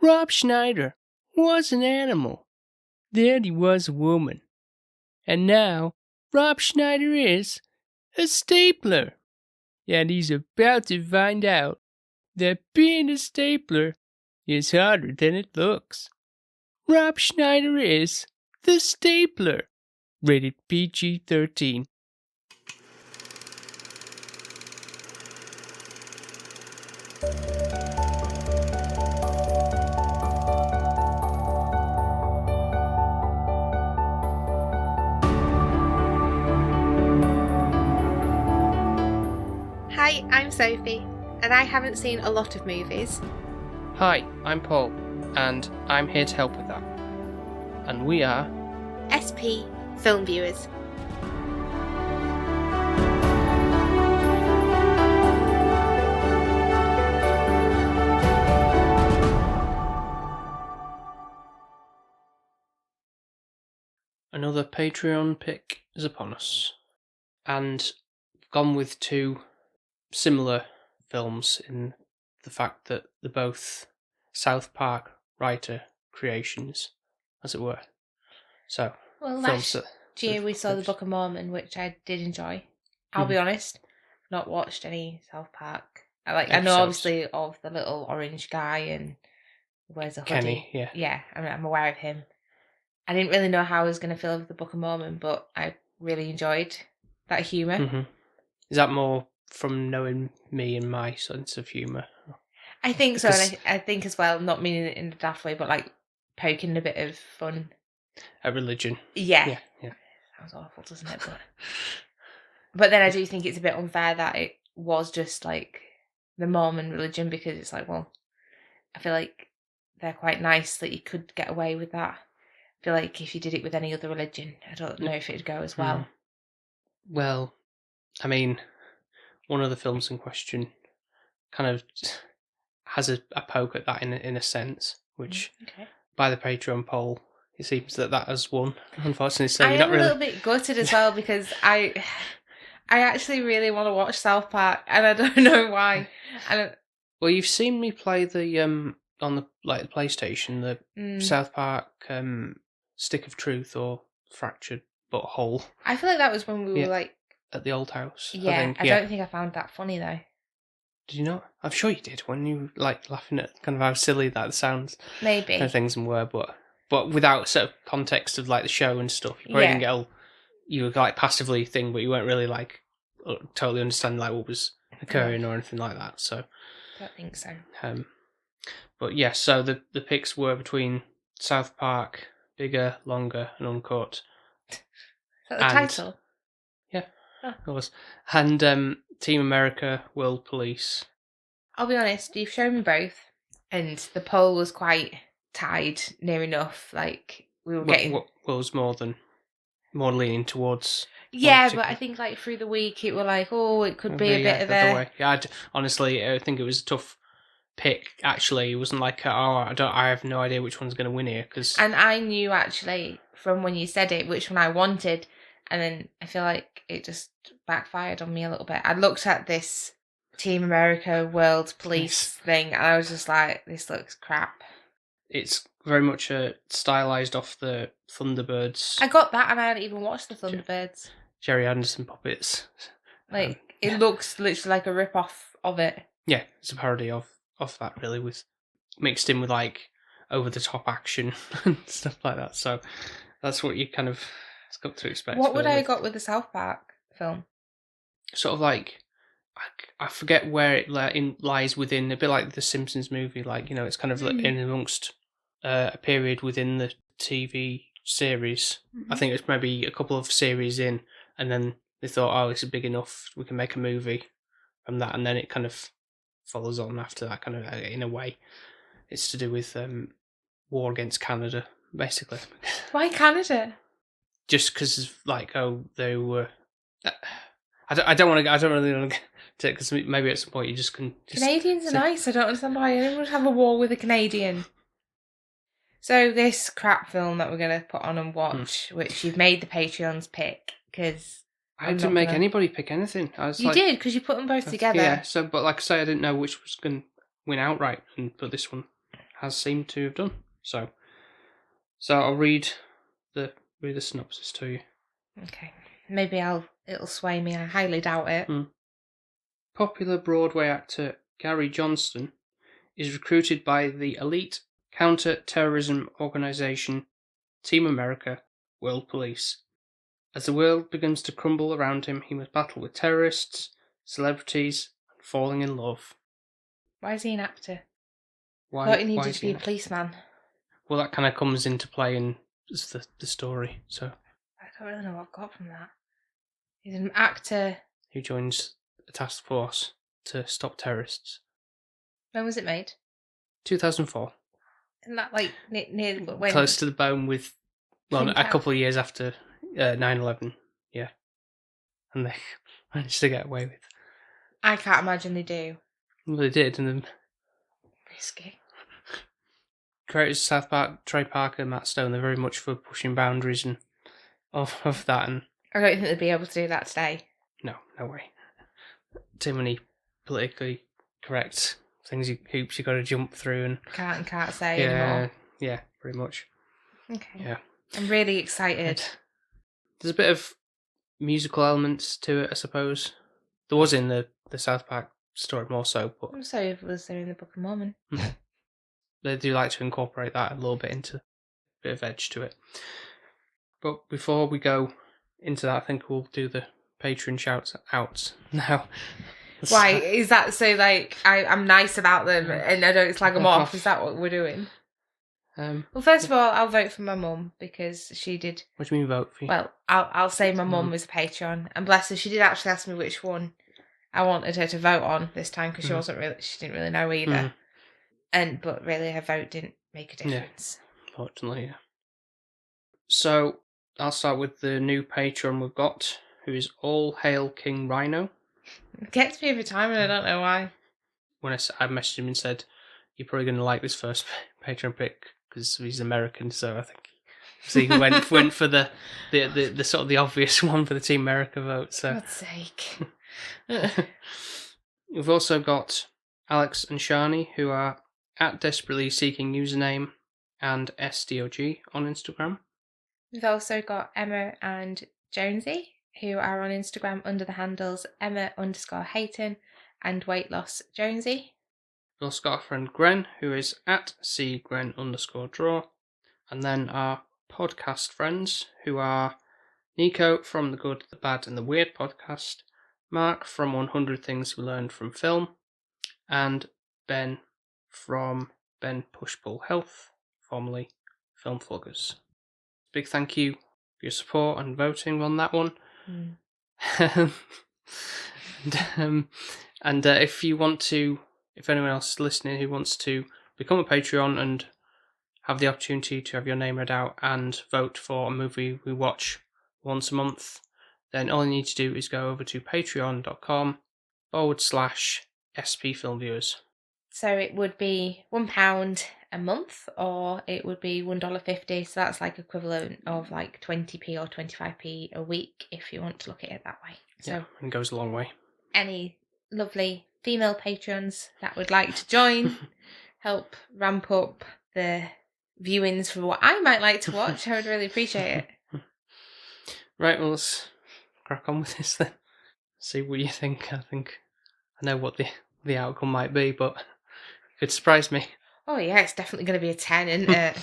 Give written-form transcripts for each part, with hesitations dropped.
Rob Schneider was an animal. Then he was a woman. And now Rob Schneider is a stapler. And he's about to find out that being a stapler is harder than it looks. Rob Schneider is the stapler. Rated PG-13. Hi, I'm Sophie, and I haven't seen a lot of movies. Hi, I'm Paul, and I'm here to help with that. And we are SP Film Viewers. Another Patreon pick is upon us. And gone with two similar films in the fact that they're both South Park writer creations, as it were. So, well, last year we saw The Book of Mormon, which I did enjoy. I'll be honest, not watched any South Park. I know obviously of the little orange guy and wears a hoodie. Kenny, yeah, I'm aware of him. I didn't really know how I was going to feel with The Book of Mormon, but I really enjoyed that humour. Mm-hmm. Is that more from knowing me and my sense of humour? I think so, and I think as well, not meaning it in a daft way, but like poking a bit of fun at religion. Yeah. Sounds awful, doesn't it? But then I do think it's a bit unfair that it was just like the Mormon religion, because it's like, well, I feel like they're quite nice that you could get away with that. I feel like if you did it with any other religion, I don't know if it'd go as well. Well, I mean, one of the films in question kind of has a poke at that in a sense, which by the Patreon poll, it seems that has won, unfortunately. So I'm a little bit gutted as well, because I actually really want to watch South Park, and I don't know why. Well, you've seen me play the on the PlayStation, the South Park Stick of Truth or Fractured Butthole. I feel like that was when we were like at the old house. Yeah, I don't think I found that funny though. Did you not? I'm sure you did when you like laughing at kind of how silly that sounds. Maybe. Kind of things and were, but without sort of context of like the show and stuff. You probably didn't get you were like passively thing, but you weren't really like totally understanding like what was occurring or anything like that. So I don't think so. But yeah, so the picks were between South Park, Bigger, Longer, and Uncut. Is that the title? Yeah, it was. And Team America, World Police. I'll be honest, you've shown me both, and the poll was quite tied near enough. Like we were getting. What was more leaning towards. Yeah, but I think like through the week it were like, it could be a bit of a. Yeah, honestly, I think it was a tough pick. Actually, it wasn't like I have no idea which one's going to win here And I knew actually from when you said it which one I wanted, and then I feel like it just backfired on me a little bit. I looked at this Team America World Police thing, and I was just like, this looks crap. It's very much stylized off the Thunderbirds. I got that, and I hadn't even watched the Thunderbirds. Jerry Anderson puppets. It looks literally like a rip-off of it. Yeah, it's a parody of that, really, with mixed in with like over-the-top action and stuff like that. So that's what you kind of got to expect. What would I have got with the South Park film? Sort of like, I forget where it lies within, a bit like the Simpsons movie, like, you know, it's kind of in amongst a period within the TV series. I think it's maybe a couple of series in, and then they thought, this is big enough, we can make a movie from that, and then it kind of follows on after that, kind of in a way. It's to do with war against Canada, basically. Why Canada? Just because, like, they were. I don't really want to get it, because maybe at some point you just can. Canadians are nice. I don't understand why anyone would have a war with a Canadian. So this crap film that we're going to put on and watch, which you've made the Patreons pick, because I didn't make anybody pick anything. You did, because you put them both together. Yeah. So, but like I say, I didn't know which was going to win outright, and put this one. has seemed to have done. So I'll read the synopsis to you. Okay. Maybe it'll sway me. I highly doubt it. Popular Broadway actor Gary Johnston is recruited by the elite counter-terrorism organisation Team America World Police. As the world begins to crumble around him, he must battle with terrorists, celebrities, and falling in love. Why is he an actor? Why? I thought he needed why to be a policeman. Well, that kind of comes into play in the story. So I don't really know what I got from that. He's an actor who joins a task force to stop terrorists. When was it made? 2004. Isn't that like near when? Close to the bone with, well, a couple of years after 9/11, yeah. And they managed to get away with. I can't imagine they do. Well, they did, and then risky. Creators of South Park, Trey Parker, Matt Stone, they're very much for pushing boundaries and of that. And I don't think they'd be able to do that today. No way. Too many politically correct things, hoops you got to jump through, and can't say anymore. Yeah, pretty much. Okay. Yeah, I'm really excited. There's a bit of musical elements to it, I suppose. There was in the South Park story more so, but I'm sorry if it was there in the Book of Mormon. They do like to incorporate that a little bit into a bit of edge to it. But before we go into that, I think we'll do the Patreon shouts out now. Why is that so? Like I'm nice about them and I don't slag them off. Is that what we're doing? Well, first of all, I'll vote for my mum because she did. What do you mean vote for? Well, I'll say my mum was a Patreon, and bless her, she did actually ask me which one I wanted her to vote on this time because she didn't really know either. But really, her vote didn't make a difference. Yeah, unfortunately, yeah. So I'll start with the new patron we've got, who is All Hail King Rhino. It gets me every time, and I don't know why. When I messaged him and said, "You're probably going to like this first patron pick because he's American," so I think he went for the sort of the obvious one for the Team America vote. So, God's sake. We've also got Alex and Shani, who are at Desperately Seeking Username and SDOG on Instagram. We've also got Emma and Jonesy, who are on Instagram under the handles Emma_Hayton and Weight Loss Jonesy. We've also got our friend Gren, who is at CGren_draw. And then our podcast friends, who are Nico from the Good, the Bad and the Weird podcast, Mark from 100 Things We Learned from Film, and Ben from Ben Push Pull Health, formerly Film Vloggers. Big thank you for your support and voting on that one. And if you want to, if anyone else listening who wants to become a Patreon and have the opportunity to have your name read out and vote for a movie we watch once a month, then all you need to do is go over to patreon.com/SPFilmViewers. So it would be £1 a month, or it would be $1.50. So that's like equivalent of like 20p or 25p a week if you want to look at it that way. So it goes a long way. Any lovely female patrons that would like to join, help ramp up the viewings for what I might like to watch, I would really appreciate it. Right, well, let's crack on with this then. See what you think. I think I know what the outcome might be, but it could surprise me. Oh yeah, it's definitely going to be a 10, isn't it?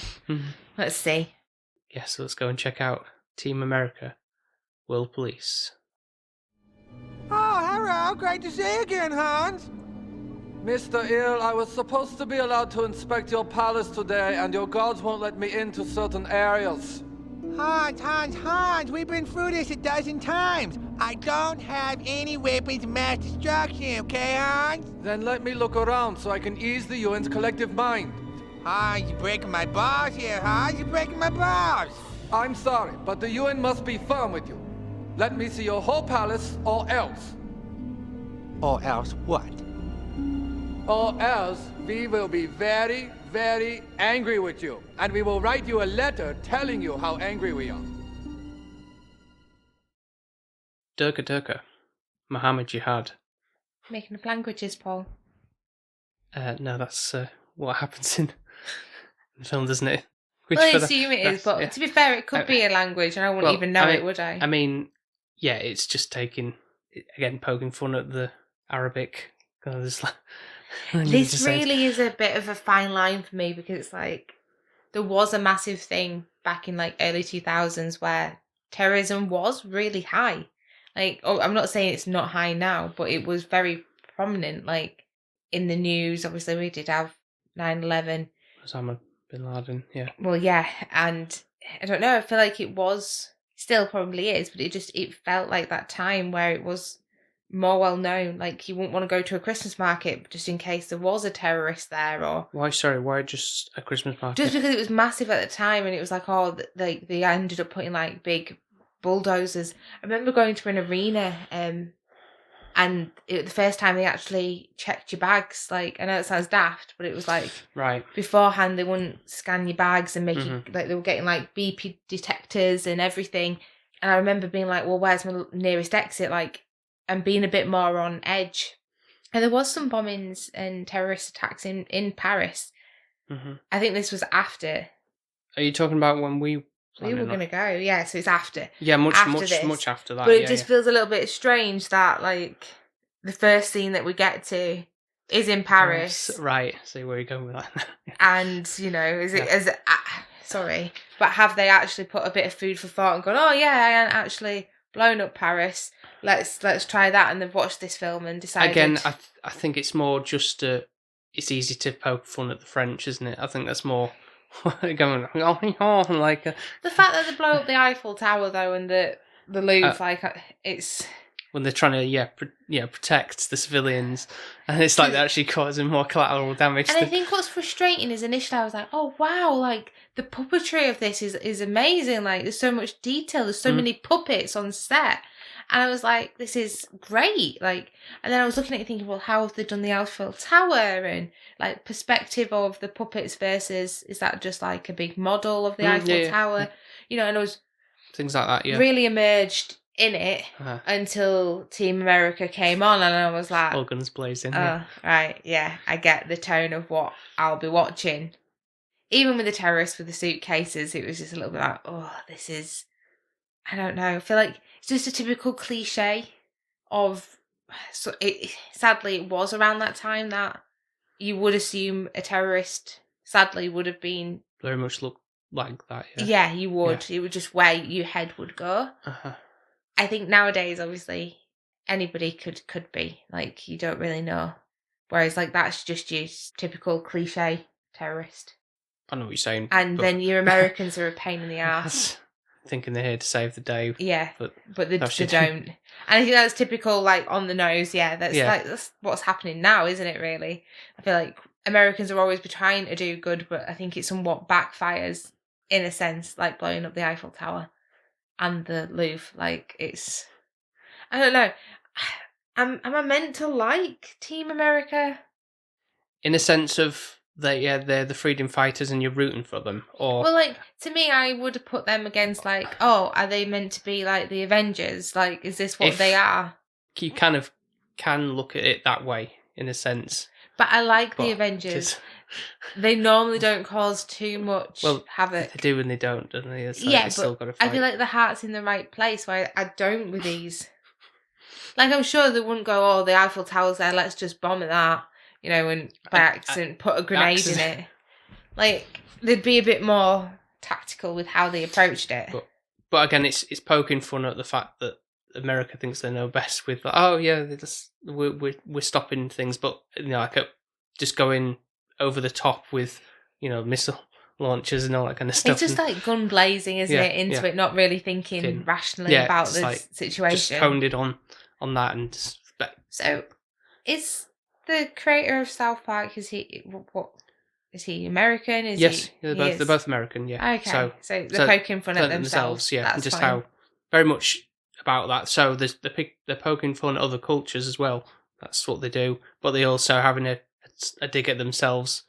Let's see. Yeah, so let's go and check out Team America, World Police. Oh, hello. Great to see you again, Hans. Mr. Ill, I was supposed to be allowed to inspect your palace today, and your guards won't let me into certain areas. Hans, we've been through this a dozen times. I don't have any weapons of mass destruction, okay, Hans? Then let me look around so I can ease the UN's collective mind. Hans, you're breaking my balls here, Hans. You're breaking my balls. I'm sorry, but the UN must be firm with you. Let me see your whole palace, or else. Or else what? Or else we will be very, very angry with you. And we will write you a letter telling you how angry we are. Durga Durga, Muhammad Jihad. Making up languages, Paul. No, that's what happens in film, doesn't it? Which Well, I for the assume it is, rest- but yeah. to be fair, it could be a language, and I wouldn't even know it, would I? I mean, yeah, it's just taking again poking fun at the Arabic. This really is a bit of a fine line for me because it's like there was a massive thing back in like early 2000s where terrorism was really high. Like, oh, I'm not saying it's not high now, but it was very prominent. Like in the news, obviously we did have 9/11. Osama bin Laden, yeah. Well, yeah, and I don't know. I feel like it was still probably is, but it felt like that time where it was more well known. Like you wouldn't want to go to a Christmas market just in case there was a terrorist there, or Why just a Christmas market? just because it was massive at the time, and it was like, oh, they ended up putting like big bulldozers. I remember going to an arena, and the first time they actually checked your bags. Like, I know it sounds daft, but it was like right beforehand they wouldn't scan your bags and make you Mm-hmm. like they were getting like BP detectors and everything. And I remember being like, well, where's my nearest exit? Like, and being a bit more on edge. And there was some bombings and terrorist attacks in Paris. Mm-hmm. I think this was after. Are you talking about when we We were going to go, yeah, so it's after. Yeah, much after that. But it just feels a little bit strange that, like, the first scene that we get to is in Paris. Right, see where you're going with that. And, you know, sorry, but have they actually put a bit of food for thought and gone, oh, yeah, I ain't actually blown up Paris. Let's try that, and they've watched this film and decided. Again, I think it's more just it's easy to poke fun at the French, isn't it? I think that's more going like the fact that they blow up the Eiffel Tower though, and the Louvre, it's when they're trying to protect the civilians, and it's like they're actually causing more collateral damage. And I think what's frustrating is initially I was like, oh wow, like the puppetry of this is amazing. Like there's so much detail, there's so many puppets on set. And I was like, this is great. Like, and then I was looking at it thinking, well, how have they done the Eiffel Tower? And like perspective of the puppets versus, is that just like a big model of the Eiffel Tower? Yeah. You know, and I was things like that, really immersed in it until Team America came on, and I was like, all guns blazing. Right, yeah, I get the tone of what I'll be watching. Even with the terrorists with the suitcases, it was just a little bit like, oh, this is, I don't know, I feel like it's just a typical cliche of, sadly it was around that time that you would assume a terrorist sadly would have been very much look like that. Yeah, you would. Yeah. It would just where your head would go. I think nowadays, obviously, anybody could be. Like, you don't really know. Whereas, like, that's just your typical cliche terrorist. I know what you're saying. And then your Americans are a pain in the ass. Thinking they're here to save the day. Yeah, but they don't. And I think that's typical, like, on the nose. Yeah, that's what's happening now, isn't it, really? I feel like Americans are always trying to do good, but I think it somewhat backfires, in a sense, like blowing up the Eiffel Tower and the Louvre. Like, it's, I don't know. Am I meant to like Team America? In a sense of they're the freedom fighters and you're rooting for them, or well, like, to me, I would have put them against, like, oh, are they meant to be like the Avengers? Like, is this what they are? You kind of can look at it that way, in a sense. But I like the Avengers. They normally don't cause too much havoc. They do and they don't they? So yeah, still but gotta fight. I feel like the heart's in the right place, where I don't with these. Like, I'm sure they wouldn't go, oh, the Eiffel Tower's there, let's just bomb that, you know, and by accident put a grenade in it. Like, they'd be a bit more tactical with how they approached it. But again, it's poking fun at the fact that America thinks they know best with, like, oh yeah, we're stopping things, but you know, like just going over the top with, you know, missile launches and all that kind of stuff. It's just like gun blazing, isn't it? Into it, not really thinking rationally about the situation. Just honed it on that and just. So, is the creator of South Park? Is he what? Is he American? Yes, they're both American. Yeah. Okay. So they're poking fun at themselves. Yeah, that's and just fine. how very much about that. So they're poking fun at other cultures as well. That's what they do. But they also having a dig at themselves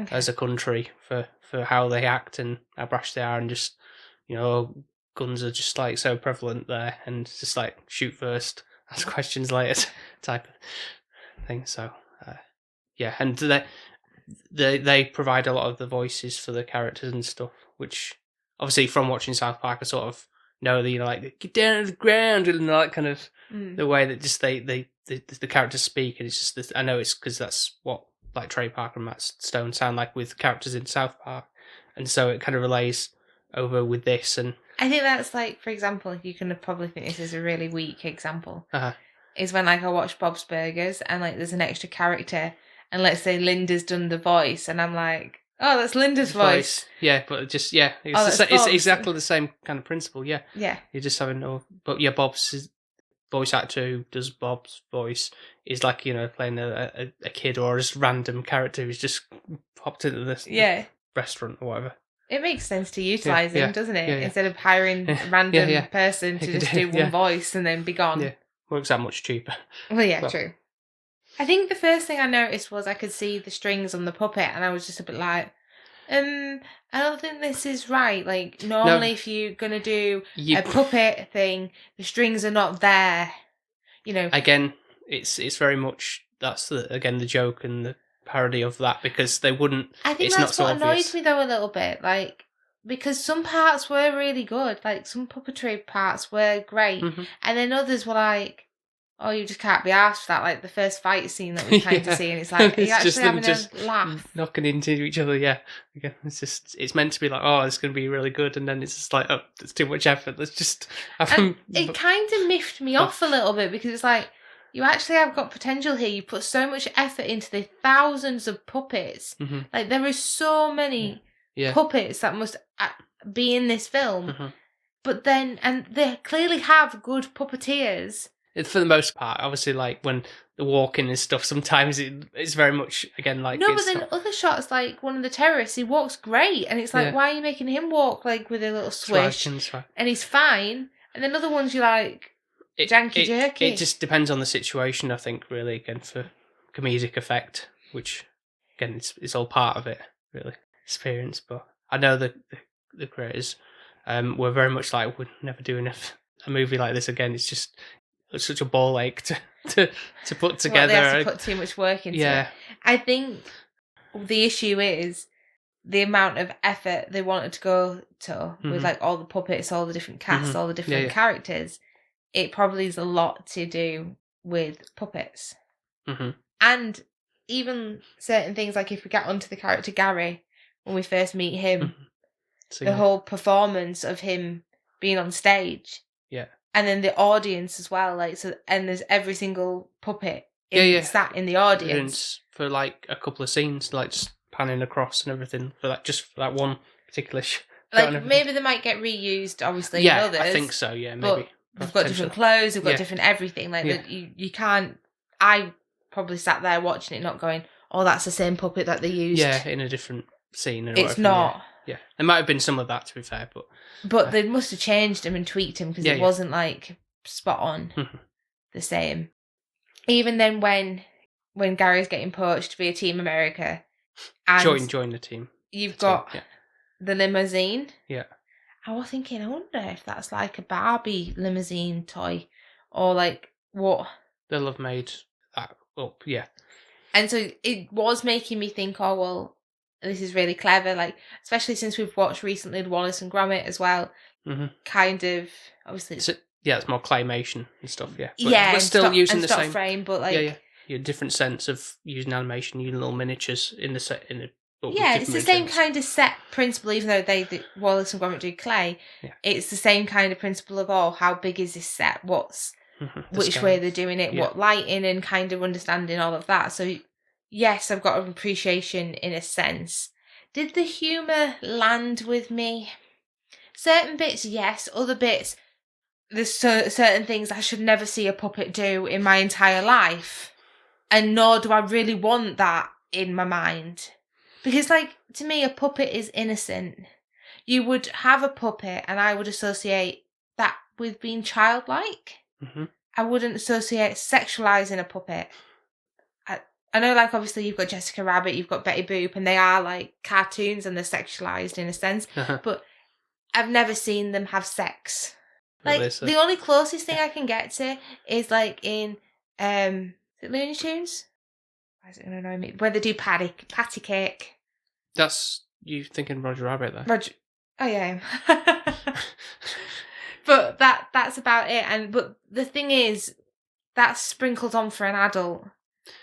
as a country for how they act and how brash they are, and just, you know, guns are just like so prevalent there, and it's just like shoot first, ask questions later type of thing. So yeah, and they provide a lot of the voices for the characters and stuff, which obviously from watching South Park, I sort of know that, you know, like, get down to the ground, and that kind of the way that just the characters speak, and it's just this, I know it's because that's what like Trey Parker and Matt Stone sound like with characters in South Park, and so it kind of relays over with this. And I think that's like, for example, you can probably think this is a really weak example, uh-huh. is when like I watch Bob's Burgers and like there's an extra character, and let's say Linda's done the voice, and I'm like, oh, that's Linda's voice. Yeah, but just it's exactly the same kind of principle. Yeah, you're just having but yeah, Bob's voice actor who does Bob's voice is like, you know, playing a kid or just random character who's just popped into this restaurant or whatever. It makes sense to utilise him, doesn't it? Yeah. Instead of hiring a random person to just do one voice and then be gone. Yeah, works out much cheaper. Well, yeah, true. I think the first thing I noticed was I could see the strings on the puppet, and I was just a bit like, I don't think this is right. Like, normally if you're going to do a puppet thing, the strings are not there, you know. Again, it's very much, that's the joke and the parody of that, because they wouldn't, I think it's that's not what so annoyed obvious. me though a little bit, like, because some parts were really good, like some puppetry parts were great, and then others were like, oh, you just can't be arsed for that, like the first fight scene that we kind of see, and it's like, are you actually having a laugh? Knocking into each other, Again, it's meant to be like, oh, it's going to be really good, and then it's just like, oh, it's too much effort, let's just have them. It kind of miffed me off a little bit, because it's like, you actually have got potential here, you put so much effort into the thousands of puppets, like there are so many puppets that must be in this film, but then, and they clearly have good puppeteers. For the most part, obviously, like when the walking and stuff, sometimes it's very much, again, like... No, but then other shots, like one of the terrorists, he walks great, and it's like, why are you making him walk like with a little swish? And he's fine. And then other ones you're like, janky-jerky. It just depends on the situation, I think, really, again, for comedic effect, which, again, it's all part of it, really, experience. But I know the creators were very much like, we're never doing a movie like this again. It's such a ball ache to put together. They have to put too much work into it. I think the issue is the amount of effort they wanted to go to with like all the puppets, all the different casts, all the different characters. It probably is a lot to do with puppets. And even certain things, like if we get onto the character Gary, when we first meet him, the whole performance of him being on stage. And then the audience as well, like, so, and there's every single puppet sat in the audience for like a couple of scenes, like just panning across and everything for that, just for that one particular like maybe they might get reused, obviously. in others, I think so. Yeah, maybe. They've got different clothes, they've got different everything. Like you can't. I probably sat there watching it, not going, "Oh, that's the same puppet that they used." Yeah, in a different scene. Or it's whatever, not. Yeah, there might have been some of that, to be fair, but they must have changed him and tweaked him, because it wasn't like spot on the same. Even then, when Gary's getting poached via Team America, and join the team, you've got the limousine. Yeah, I was thinking, I wonder if that's like a Barbie limousine toy, or like what they'll have made that up. Yeah, and so it was making me think, oh well, this is really clever, like, especially since we've watched recently the Wallace and Gromit as well. Kind of, obviously. It's more claymation and stuff, But we're still using the same frame, but like... Yeah, different sense of using animation, using little miniatures in the set. It's the same kind of set principle, even though the Wallace and Gromit do clay. Yeah. It's the same kind of principle of, how big is this set? Which way they're doing it? What lighting, and kind of understanding all of that. So... yes, I've got an appreciation in a sense. Did the humour land with me? Certain bits, yes. Other bits, there's certain things I should never see a puppet do in my entire life. And nor do I really want that in my mind. Because, like, to me, a puppet is innocent. You would have a puppet, and I would associate that with being childlike. I wouldn't associate sexualising a puppet. I know, like, obviously you've got Jessica Rabbit, you've got Betty Boop, and they are, like, cartoons and they're sexualised in a sense, but I've never seen them have sex. Like, the only closest thing I can get to is, like, in, is it Looney Tunes? Why is it going to annoy me? Where they do patty cake. That's you thinking Roger Rabbit there. Roger. Oh yeah. But that's about it. But the thing is, that's sprinkled on for an adult.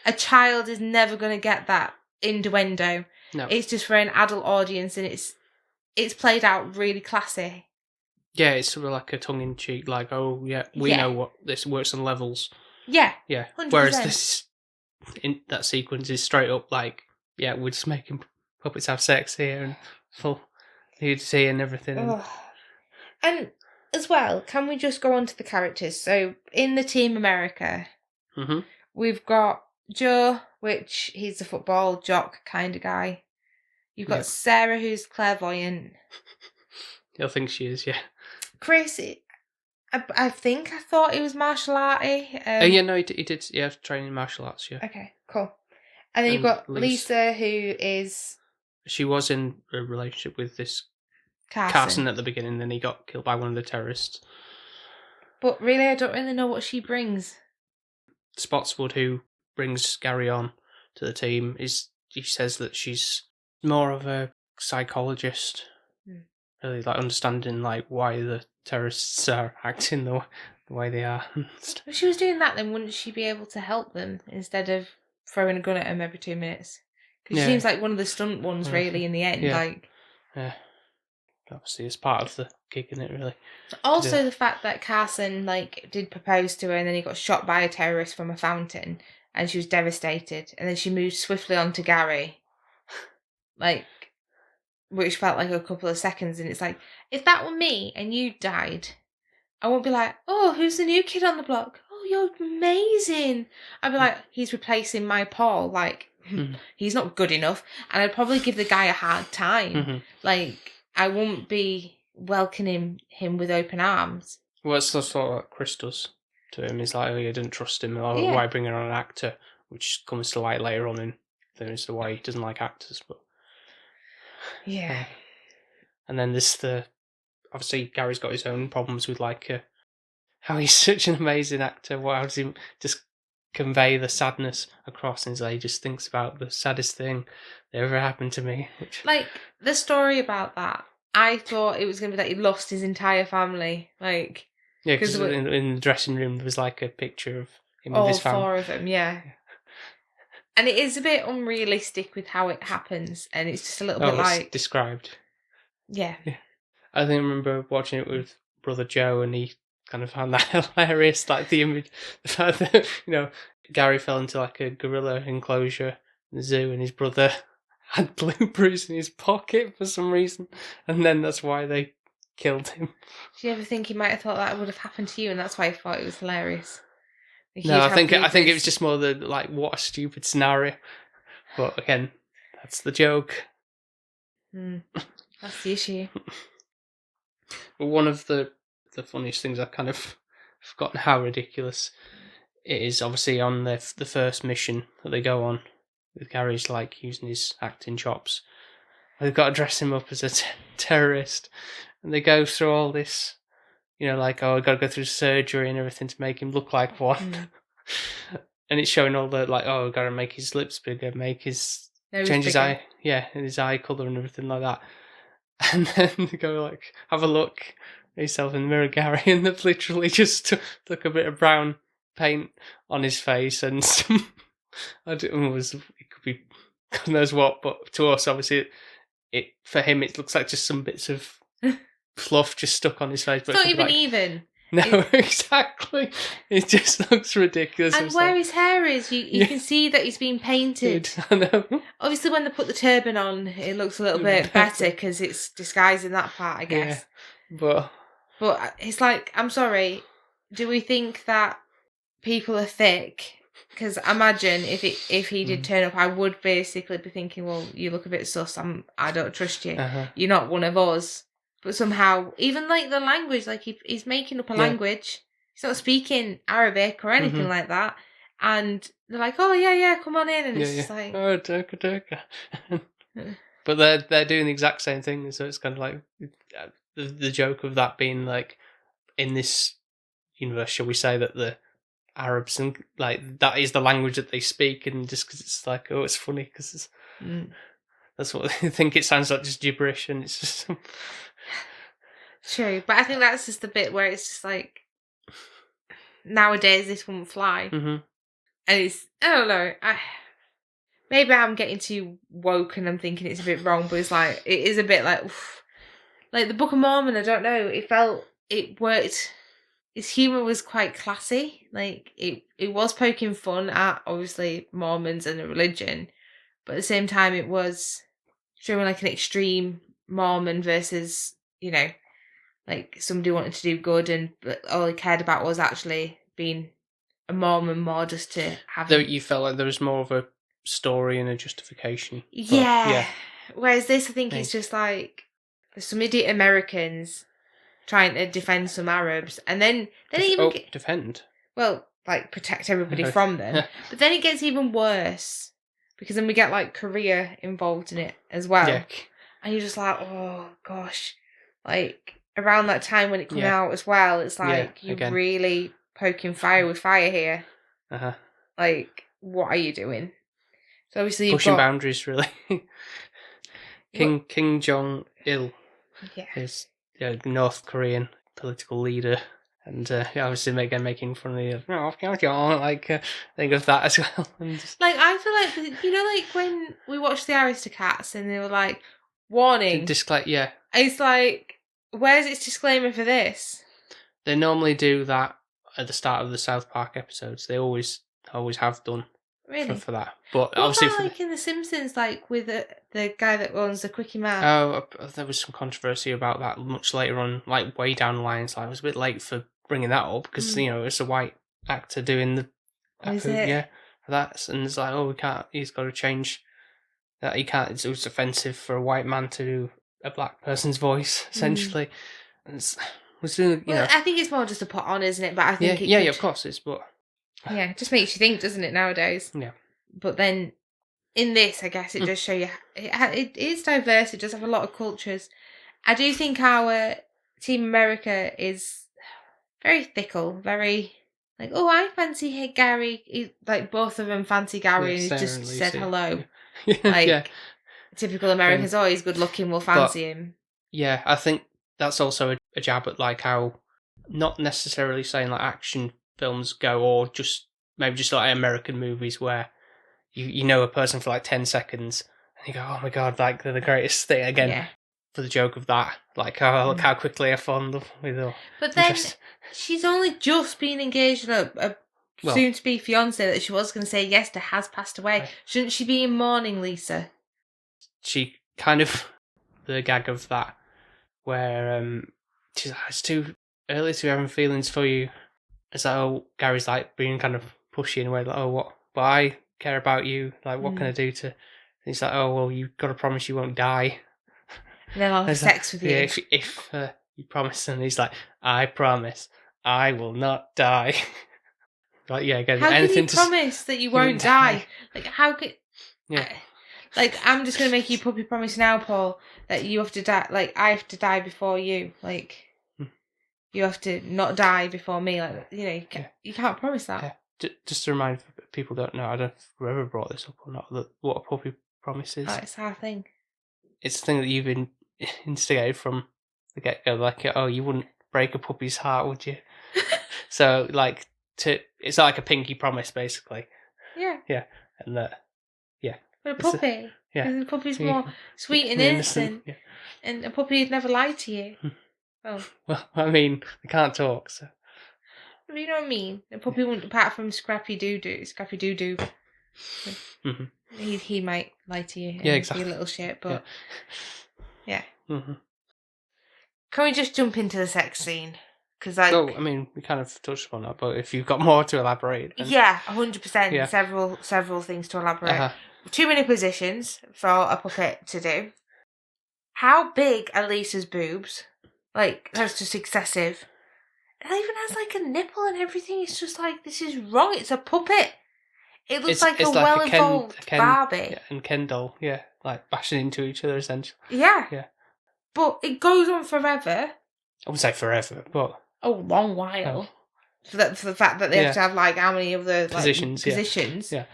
A child is never going to get that innuendo. No. It's just for an adult audience, and it's played out really classy. Yeah, it's sort of like a tongue-in-cheek, like, oh, yeah, we know what this works on levels. Yeah. Yeah. 100%. Whereas this, in that sequence is straight up like, yeah, we're just making puppets have sex here and full nudity and everything. And as well, can we just go on to the characters? So, in the Team America, we've got Joe, which he's a football jock kind of guy. You've got Sarah, who's clairvoyant. I think she is, yeah. Chris, I think I thought he was martial arty. No, he did. Yeah, training in martial arts. Yeah. Okay, cool. And then you've got Lisa, who is. She was in a relationship with this Carson at the beginning. Then he got killed by one of the terrorists. But really, I don't really know what she brings. Spotswood, who brings Gary on to the team, he says that she's more of a psychologist. Really, like understanding like why the terrorists are acting the way they are. If she was doing that, then wouldn't she be able to help them instead of throwing a gun at them every 2 minutes? Because she seems like one of the stunt ones, really, in the end. Yeah. Obviously, it's part of the gig, isn't it, really? Also, the fact that Carson did propose to her, and then he got shot by a terrorist from a fountain, and she was devastated, and then she moved swiftly on to Gary, which felt like a couple of seconds, and it's like, if that were me and you died, I won't be like, oh, who's the new kid on the block? Oh, you're amazing. I'd be like, he's replacing my Paul. He's not good enough. And I'd probably give the guy a hard time. I won't be welcoming him with open arms. Well, it's sort of what Chris does to him. He's like, oh, you didn't trust him. Oh, why bring on an actor? Which comes to light later on in as to why he doesn't like actors. But yeah. And then obviously Gary's got his own problems with how he's such an amazing actor. How does he just convey the sadness across? And he just thinks about the saddest thing that ever happened to me. The story about that, I thought it was going to be that he lost his entire family. Yeah, because in the dressing room there was a picture of him with his family. All 4 of them, yeah. And it is a bit unrealistic with how it happens, and it's just a little bit it's described. Yeah. I think I remember watching it with brother Joe, and he kind of found that hilarious, the image, the fact that, Gary fell into a gorilla enclosure in the zoo, and his brother had blueberries in his pocket for some reason, and then that's why they killed him. Do you ever think he might have thought that would have happened to you, and that's why he thought it was hilarious? No, I think it was just more the what a stupid scenario. But again, that's the joke. That's the issue. But one of the funniest things, I've kind of forgotten how ridiculous it is. Obviously, on the first mission that they go on, with Gary's using his acting chops, they've got to dress him up as a terrorist, and they go through all this. Oh, I've got to go through surgery and everything to make him look like one. And it's showing all the, I've got to make his lips bigger, change his eye, and his eye colour and everything like that. And then they go, have a look at yourself in the mirror, Gary, and they've literally just took a bit of brown paint on his face and some, it could be God knows what, but to us, obviously, for him, it looks like just some bits of fluff just stuck on his face. But it's not even. No, exactly. It just looks ridiculous. And where his hair is, you can see that he's been painted. I know. Obviously, when they put the turban on, it looks a little bit better because it's disguising that part, I guess. Yeah, but it's I'm sorry, do we think that people are thick? Because imagine if he did turn up, I would basically be thinking, well, you look a bit sus, I don't trust you. You're not one of us. But somehow, even the language, he's making up a language. He's not speaking Arabic or anything like that. And they're like, oh, yeah, come on in. And it's just oh, Turka. But they're doing the exact same thing. So it's kind of the joke of that being in this universe, shall we say, that the Arabs, and like that is the language that they speak, and just because it's like, oh, it's funny because that's what they think it sounds like, just gibberish, and it's just true. But I think that's just the bit where it's just like nowadays this wouldn't fly, and it's I don't know. Maybe I'm getting too woke and I'm thinking it's a bit wrong, but it's like it is a bit like oof. Like the Book of Mormon. I don't know. It worked. His humour was quite classy. Like it was poking fun at obviously Mormons and the religion, but at the same time it was showing like an extreme Mormon versus, you know, like somebody wanting to do good and all he cared about was actually being a Mormon more just to have. Though you felt like there was more of a story and a justification. Yeah. Whereas this, I think it's just like there's some idiot Americans trying to defend some Arabs, and then defend. Well, like protect everybody from them. But then it gets even worse because then we get like Korea involved in it as well, and you're just like, oh gosh, like around that time when it came out as well, it's like you're really poking fire with fire here. Like, what are you doing? So obviously pushing boundaries, really. Kim Jong-il is North Korean political leader, and obviously making fun of the think of that as well. And just, like I feel like, you know, like when we watched the Aristocats and they were like, warning, it's like, where's its disclaimer for this? They normally do that at the start of the South Park episodes. They always have done. Really? For that. But what obviously about like in The Simpsons, like with the guy that owns the Quickie Mart? Oh, there was some controversy about that much later on, like way down the line. So I was a bit late for bringing that up because, you know, it's a white actor doing the... Is it? Yeah, for that. And it's like, we can't... He's got to change that. He can't... It was offensive for a white man to do a black person's voice, essentially. And was doing, you know... I think it's more just a put on, isn't it? But I think yeah, of course it's, but... Yeah, it just makes you think, doesn't it, nowadays? Yeah. But then, in this, I guess, it does show you... It is diverse, it does have a lot of cultures. I do think our Team America is very fickle, very... Like, oh, I fancy Gary. Like, both of them fancy Gary, and he's just said hello. Like, typical Americans, he's good-looking, we'll fancy him. Yeah, I think that's also a jab at, like, how... Not necessarily saying, like, action films go, or just maybe just like American movies where you know a person for like 10 seconds and you go, oh my god, like they're the greatest thing again, for the joke of that, like, oh, look how quickly I fall in love with her. But then she's only just been engaged, and a soon to be fiance that she was going to say yes to has passed away. Right. Shouldn't she be in mourning, Lisa? She kind of the gag of that where she's like, it's too early to be having feelings for you. It's like, oh, Gary's like being kind of pushy in a way, like, oh, what? But I care about you. Like, what can I do to? And he's like, oh, well, you've got to promise you won't die. And then I'll have sex with you. Yeah, if you promise. And he's like, I promise, I will not die. Like, yeah, again, how anything can you promise that you won't die? Like, how could? Yeah. Like, I'm just gonna make you puppy promise now, Paul, that you have to die. Like, I have to die before you. Like. You have to not die before me, like, you know. You can't promise that. Yeah. Just to remind people don't know, I don't know if whoever brought this up or not, that what a puppy promise is. Oh, it's our thing. It's the thing that you've instigated from the get go. Like, oh, you wouldn't break a puppy's heart, would you? So, like, it's like a pinky promise, basically. Yeah. Yeah, and that. Yeah. But a puppy. Because a puppy's more sweet and innocent, and a puppy would never lie to you. Oh. Well, I mean, they can't talk, so. You know what I mean? A puppy wouldn't, apart from Scrappy Doo. He might lie to you. Yeah, exactly. Be a little shit, but yeah. Mm-hmm. Can we just jump into the sex scene? Because I mean, we kind of touched upon that, but if you've got more to elaborate, then... 100%. Yeah. Several things to elaborate. Too many positions for a puppet to do. How big are Lisa's boobs? Like, that's just excessive. It even has, like, a nipple and everything. It's just like, this is wrong. It's a puppet. It looks like a well-evolved Barbie. Yeah, and Ken doll, like, bashing into each other, essentially. Yeah. But it goes on forever. I wouldn't say forever, but... A long while. for the fact that they have to have like how many other like, positions. Yeah.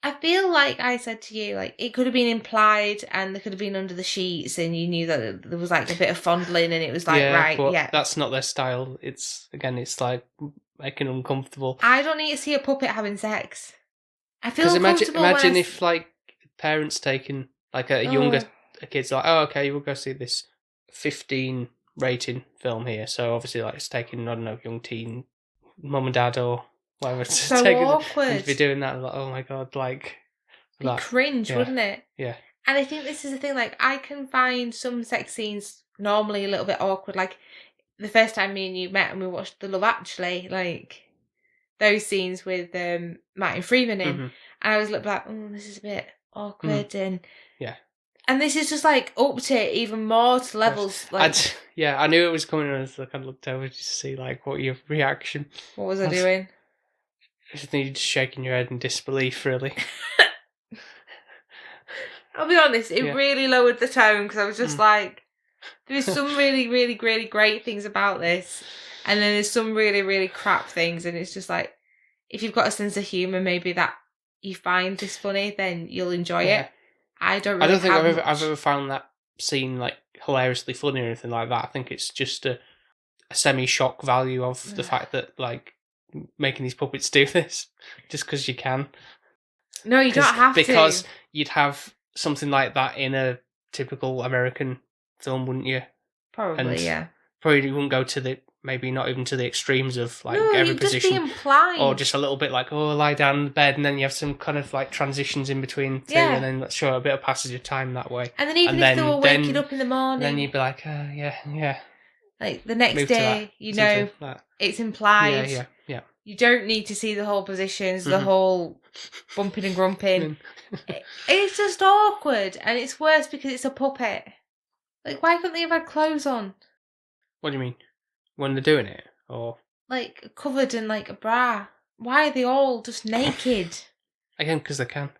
I feel like I said to you, like it could have been implied, and they could have been under the sheets, and you knew that there was like a bit of fondling, and it was like but that's not their style. It's like making them uncomfortable. I don't need to see a puppet having sex. I feel imagine if like parents taking like a younger kid's like, oh okay, we'll go see this 15 rating film here. So obviously like it's taking, I don't know, young teen mum and dad or whatever to so take awkward. and to be doing that. Like, oh my god, like be cringe, wouldn't it? Yeah. And I think this is the thing. Like I can find some sex scenes normally a little bit awkward. Like the first time me and you met and we watched The Love Actually, like those scenes with Martin Freeman in, and I was like, oh, this is a bit awkward, and this is just like upped it even more to levels. Like, I knew it was coming, and I kind of looked over just to see like what your reaction. What was I doing? I just think you're just shaking your head in disbelief, really. I'll be honest, it really lowered the tone because I was just like, there's some really, really, really great things about this, and then there's some really, really crap things, and it's just like, if you've got a sense of humour, maybe that you find this funny, then you'll enjoy it. I don't think I've ever found that scene like hilariously funny or anything like that. I think it's just a semi-shock value of the fact that like making these puppets do this just because you can. No, you don't have because you'd have something like that in a typical American film, wouldn't you? Probably, and probably wouldn't go to maybe not even to the extremes of like every position. Just be implied. Or just a little bit like, lie down in the bed, and then you have some kind of like transitions in between two, and then let's show a bit of passage of time that way. And then if they were waking up in the morning, then you'd be like, yeah. Like the next day, it's implied. Yeah. You don't need to see the whole positions, the whole bumping and grumping. It's just awkward, and it's worse because it's a puppet. Like, why couldn't they have had clothes on? What do you mean? When they're doing it? Or like, covered in, like, a bra. Why are they all just naked? Again, because they can.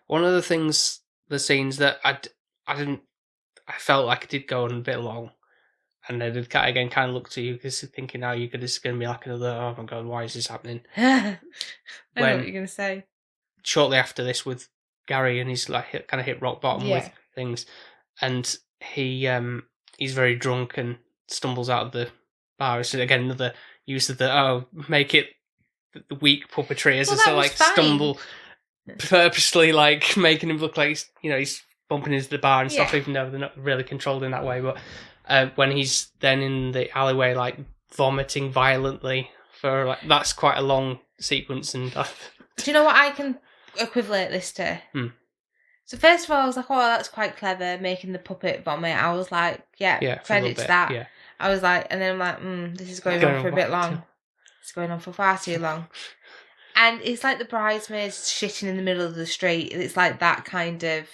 One of the things, the scenes that I felt like it did go on a bit long. And I did, again, kind of look to you, because thinking now this is going to be like another, oh my god, why is this happening? I know what you're going to say. Shortly after this with Gary, and he's like kind of hit rock bottom with things. And he's very drunk and stumbles out of the bar. It's again another use of the make it the weak puppetry as to like stumble purposely, like making him look like he's bumping into the bar and stuff, even though they're not really controlled in that way. But when he's then in the alleyway like vomiting violently for like, that's quite a long sequence. And do you know what I can equivalent this to? So first of all, I was like, oh, that's quite clever, making the puppet vomit. I was like, credit to that. Yeah. I was like, and then I'm like, this is going on for a bit long. It's going on for far too long. And it's like the bridesmaids shitting in the middle of the street. It's like that kind of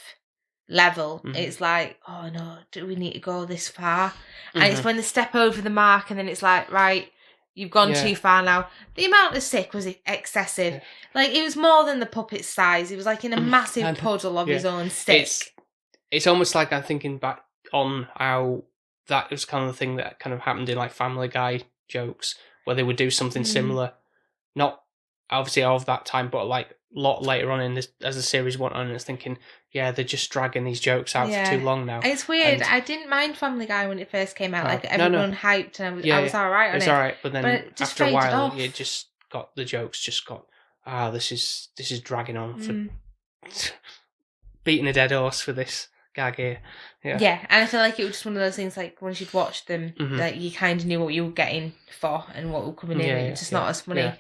level. It's like, oh no, do we need to go this far? And it's when they step over the mark, and then it's like, right, you've gone too far now. The amount of sick was excessive. Yeah. Like, it was more than the puppet's size. It was like in a massive puddle of his own stick. It's almost like I'm thinking back on how that was kind of the thing that kind of happened in like Family Guy jokes, where they would do something similar. Not obviously of that time, but like a lot later on in this, as the series went on, and it's thinking, they're just dragging these jokes out for too long now. It's weird. I didn't mind Family Guy when it first came out. Like, everyone hyped, and I was all right on it. It's all right, but then after a while, it just got, the jokes just got, this is dragging on for beating a dead horse for this gag here. Yeah, and I feel like it was just one of those things, like, once you'd watched them, that you kind of knew what you were getting for and what were coming in, and it's just not as funny. Yeah.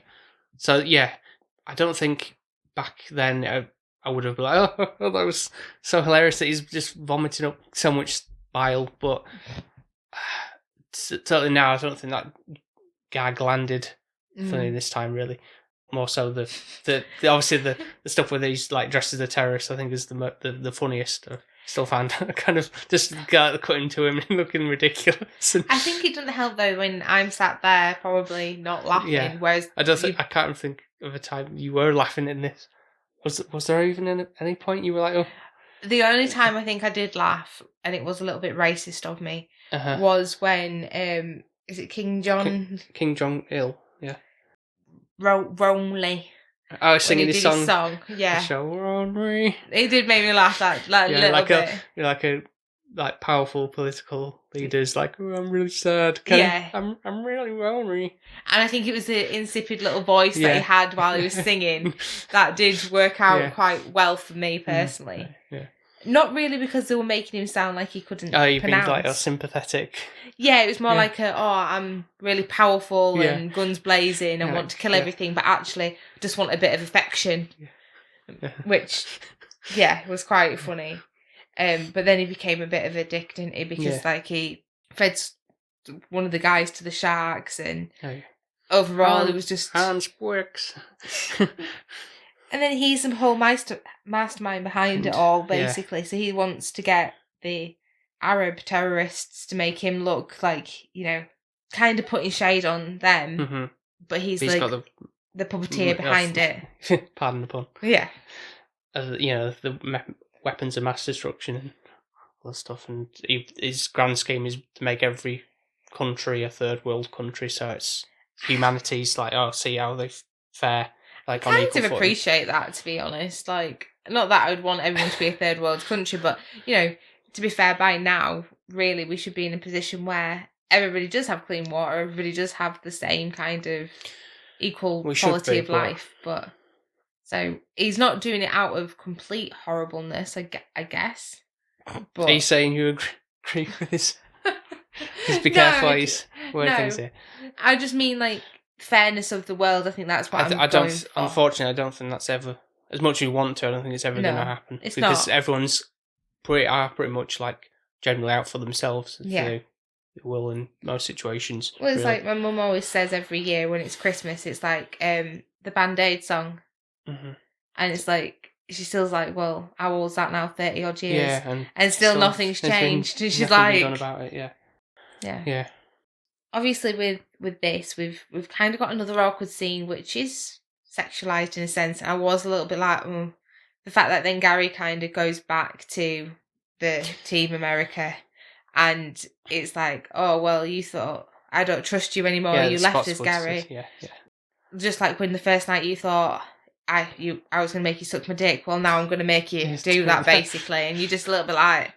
So, I don't think back then I would have been like, that was so hilarious that he's just vomiting up so much bile, but certainly now I don't think that gag landed funny this time, really. More so the obviously the stuff where he's like dressed as a terrorist, I think is the funniest. I still found kind of just cutting to him and looking ridiculous. I think it doesn't help though when I'm sat there probably not laughing. Whereas I can't think of a time you were laughing in this. Was there even any point you were like, oh? The only time I think I did laugh, and it was a little bit racist of me, was when Is it King John? King Jong Il, yeah. Romley. I was singing When he his did song. his song, yeah. Show on me. It did make me laugh that little bit. Like powerful political leaders, like, oh, I'm really sad. I'm really lonely. And I think it was the insipid little voice that he had while he was singing that did work out quite well for me personally. Yeah. Not really because they were making him sound like he couldn't pronounce. Mean like a sympathetic? Yeah, it was more like I'm really powerful and guns blazing and want to kill everything, but actually just want a bit of affection. Yeah. Which, was quite funny. But then he became a bit of a dick, didn't he? Because he fed one of the guys to the sharks, and overall it was just Hans works. And then he's the whole mastermind behind it all, basically. So he wants to get the Arab terrorists to make him look like, kind of putting shade on them. Mm-hmm. But he's like got the puppeteer behind it. Pardon the pun. Yeah. The weapons of mass destruction and all that stuff. And his grand scheme is to make every country a third world country. So it's humanity's like, see how they fare. Like, I kind of appreciate that, to be honest. Like, not that I would want everyone to be a third world country, but, to be fair, by now, really, we should be in a position where everybody does have clean water, everybody does have the same kind of equal quality of life. But so he's not doing it out of complete horribleness, I guess. But are you saying you agree with this? Just be careful, he's wording things here. I just mean, like, fairness of the world. I think that's what I'm going for. Unfortunately, I don't think that's ever, as much as you want to, I don't think it's ever going to happen. It's because not. Everyone's pretty much like generally out for themselves. They will in most situations. Well, it's like my mum always says every year when it's Christmas, it's like the Band-Aid song. Mm-hmm. And it's like, she still's like, well, how old's that now? 30 odd years. Yeah, and still nothing's changed. And she's like, done about it, yeah. Obviously, with this, we've kind of got another awkward scene, which is sexualized in a sense. I was a little bit like, the fact that then Gary kind of goes back to the Team America, and it's like, oh well, you thought I don't trust you anymore. You left us, Gary. Yeah. Just like when the first night you thought I was going to make you suck my dick. Well, now I'm going to make you do that, basically, and you're just a little bit like,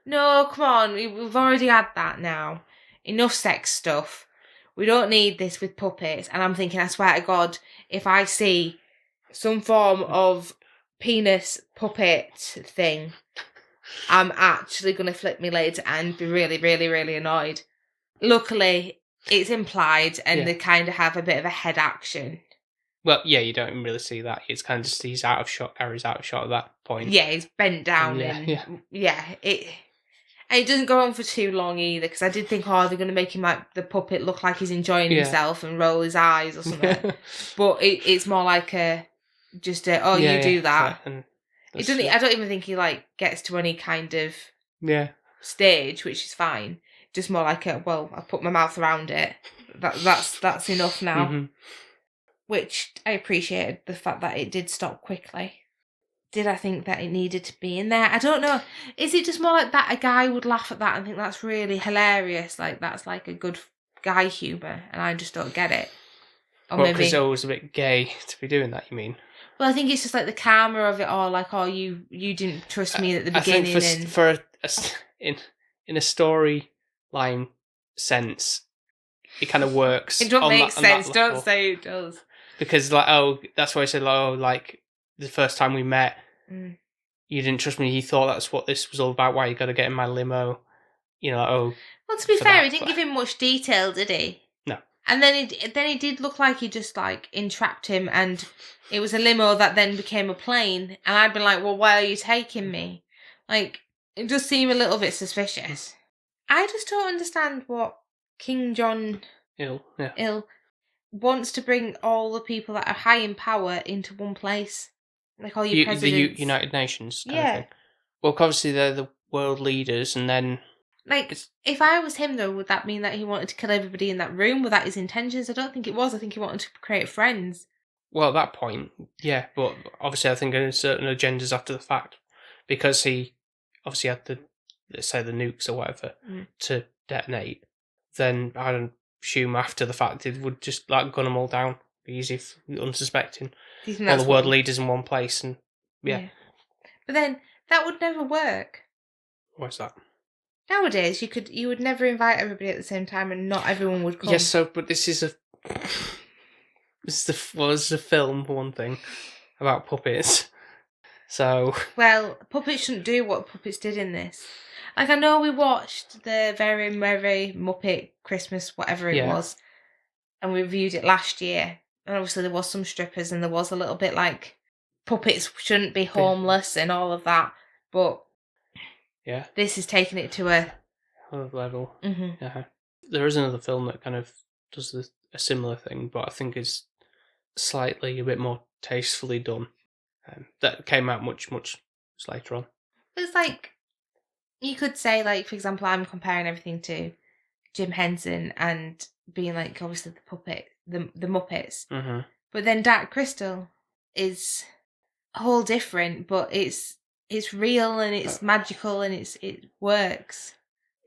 no, come on, we've already had that now. Enough sex stuff. We don't need this with puppets. And I'm thinking, I swear to God, if I see some form of penis puppet thing, I'm actually going to flip my lid and be really, really, really annoyed. Luckily, it's implied and they kind of have a bit of a head action. Well, you don't even really see that. It's kind of just he's out of shot. Gary's out of shot at that point. Yeah, he's bent down And it doesn't go on for too long either, because I did think, they're going to make him like the puppet look like he's enjoying himself and roll his eyes or something. But it's more like you do that. It doesn't. I don't even think he like gets to any kind of stage, which is fine. Just more like I put my mouth around it. That's enough now. Mm-hmm. Which I appreciated the fact that it did stop quickly. Did I think that it needed to be in there? I don't know. Is it just more like that a guy would laugh at that and think that's really hilarious? Like, that's like a good guy humour, and I just don't get it. Or well, because it was a bit gay to be doing that, you mean? Well, I think it's just like the karma of it all. Like, you didn't trust me at the beginning. I think in a storyline sense, it kind of works. It don't make sense. Don't say it does. Because, that's why I said, the first time we met, you didn't trust me. You thought that's what this was all about. Why you got to get in my limo? Well, to be fair, he didn't give him much detail, did he? No. And then it did look like he just like entrapped him, and it was a limo that then became a plane. And I'd been like, well, why are you taking me? Like, it does seem a little bit suspicious. I just don't understand what King John Il wants to bring all the people that are high in power into one place. Like all your presidents. The United Nations kind of thing. Well, obviously they're the world leaders, and then... Like, if I was him, though, would that mean that he wanted to kill everybody in that room? Were that his intentions? I don't think it was. I think he wanted to create friends. Well, at that point, yeah. But obviously I think there are certain agendas after the fact. Because he obviously had let's say the nukes or whatever, to detonate. Then, assume after the fact it would just like gun them all down, be easy if unsuspecting. Even All that's the world leaders in one place, and yeah. But then that would never work. What's that? Nowadays, you would never invite everybody at the same time, and not everyone would come. Yes, but this is a film for one thing about puppets. So well, puppets shouldn't do what puppets did in this. Like I know we watched the Very Merry Muppet Christmas, whatever it was, and we reviewed it last year. And obviously there was some strippers, and there was a little bit like puppets shouldn't be homeless and all of that, but. Yeah. This is taking it to a level. Mm-hmm. Yeah. There is another film that kind of does a similar thing, but I think is slightly a bit more tastefully done. That came out much later on. It's like you could say, like for example, I'm comparing everything to Jim Henson and being like obviously the puppet, the Muppets, but then Dark Crystal is a whole different, but it's real and it's magical and it works.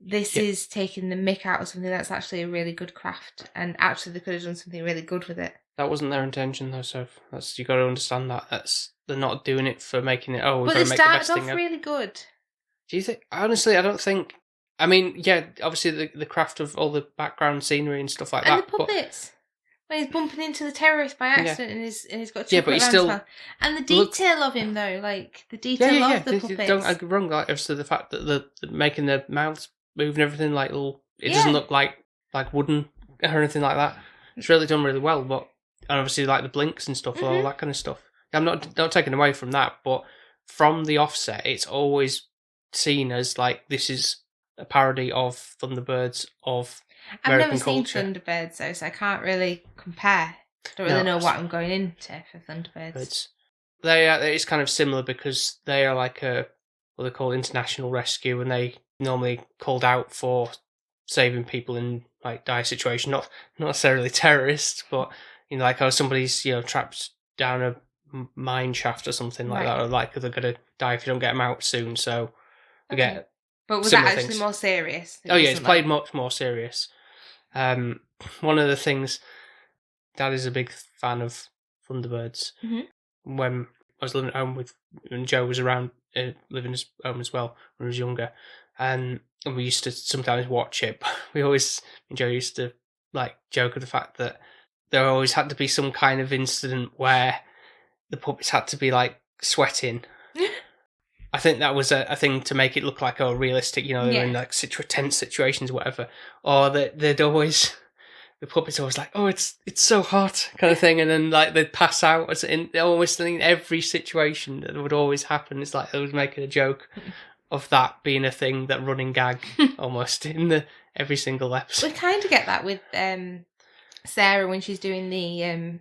This is taking the mick out of something that's actually a really good craft, and actually they could have done something really good with it. That wasn't their intention though, so that's you got to understand that. They're not doing it for making it. Oh, we're going to make the best thing. But they started off really good. Do you think? Honestly, I don't think. I mean, yeah, obviously the craft of all the background scenery and stuff like that. And the puppets. When he's bumping into the terrorist by accident and he's got but he's still... And the detail of him though, like the detail of the puppets. Don't get wrong, like obviously the fact that the making their mouths move and everything, like it doesn't look like wooden or anything like that. It's really done really well, but and obviously like the blinks and stuff, all that kind of stuff. I'm not taking away from that, but from the offset, it's always seen as like this is a parody of Thunderbirds of American culture. I've never seen Thunderbirds though, so I can't really compare. Don't really know what I'm going into for Thunderbirds. It's kind of similar because they are like what they call international rescue, and they normally called out for saving people in like dire situation, not necessarily terrorists, but like somebody's trapped down a mine shaft or something like that, or like they're gonna die if you don't get them out soon. So we get. But was that actually more serious? It's played much more serious. One of the things, Dad is a big fan of Thunderbirds. When I was living at home when Joe was around, living at home as well when he was younger, and we used to sometimes watch it. But me and Joe used to like joke of the fact that there always had to be some kind of incident where the puppets had to be like sweating. I think that was a thing to make it look like realistic, they were in like tense situations, whatever. Or they'd always, the puppets always like, oh, it's so hot, kind of thing, and then like they'd pass out. Almost in every situation that would always happen. It's like they was making a joke of that being a thing, that running gag almost in every single episode. We kind of get that with Sarah when she's doing the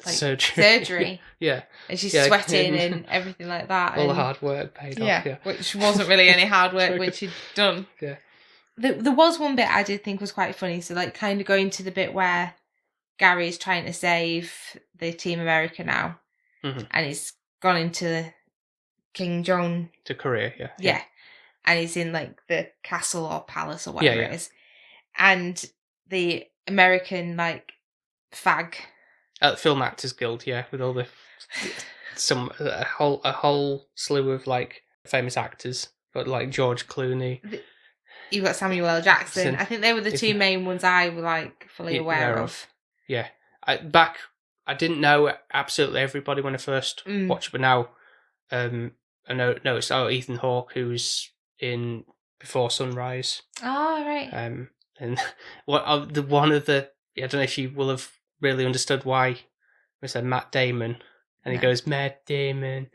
surgery. Yeah. And she's sweating and everything like that. All the hard work paid off. Yeah. Which wasn't really any hard work when she'd done. Yeah. There was one bit I did think was quite funny. So like kind of going to the bit where Gary's trying to save the Team America now. And he's gone into King John. To Korea, yeah. Yeah. And he's in like the castle or palace or whatever it is. And the American like fag. At the Film Actors Guild, with all the a whole slew of like famous actors, but like George Clooney. You've got Samuel L. Jackson. I think they were the two main ones I were like fully aware of. Yeah, I didn't know absolutely everybody when I first watched it, but now I noticed Ethan Hawke, who's in Before Sunrise. Oh right. And one of the I don't know if you will have really understood why we said Matt Damon, and he goes Matt Damon.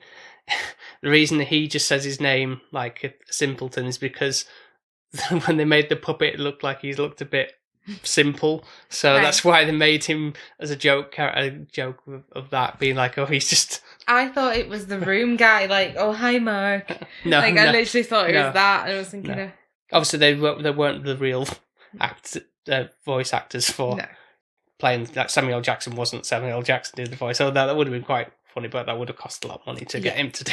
The reason he just says his name like a simpleton is because when they made the puppet, it looked like he looked a bit simple, so that's why they made him as a joke of that being like, oh, he's just. I thought it was the Room guy, like, oh hi Mark. I literally thought it was that, and I was thinking, obviously they weren't the real voice actors for. No. Playing like Samuel L. Jackson wasn't Samuel L. Jackson did the voice, so that would have been quite funny, but that would have cost a lot of money to get him to do.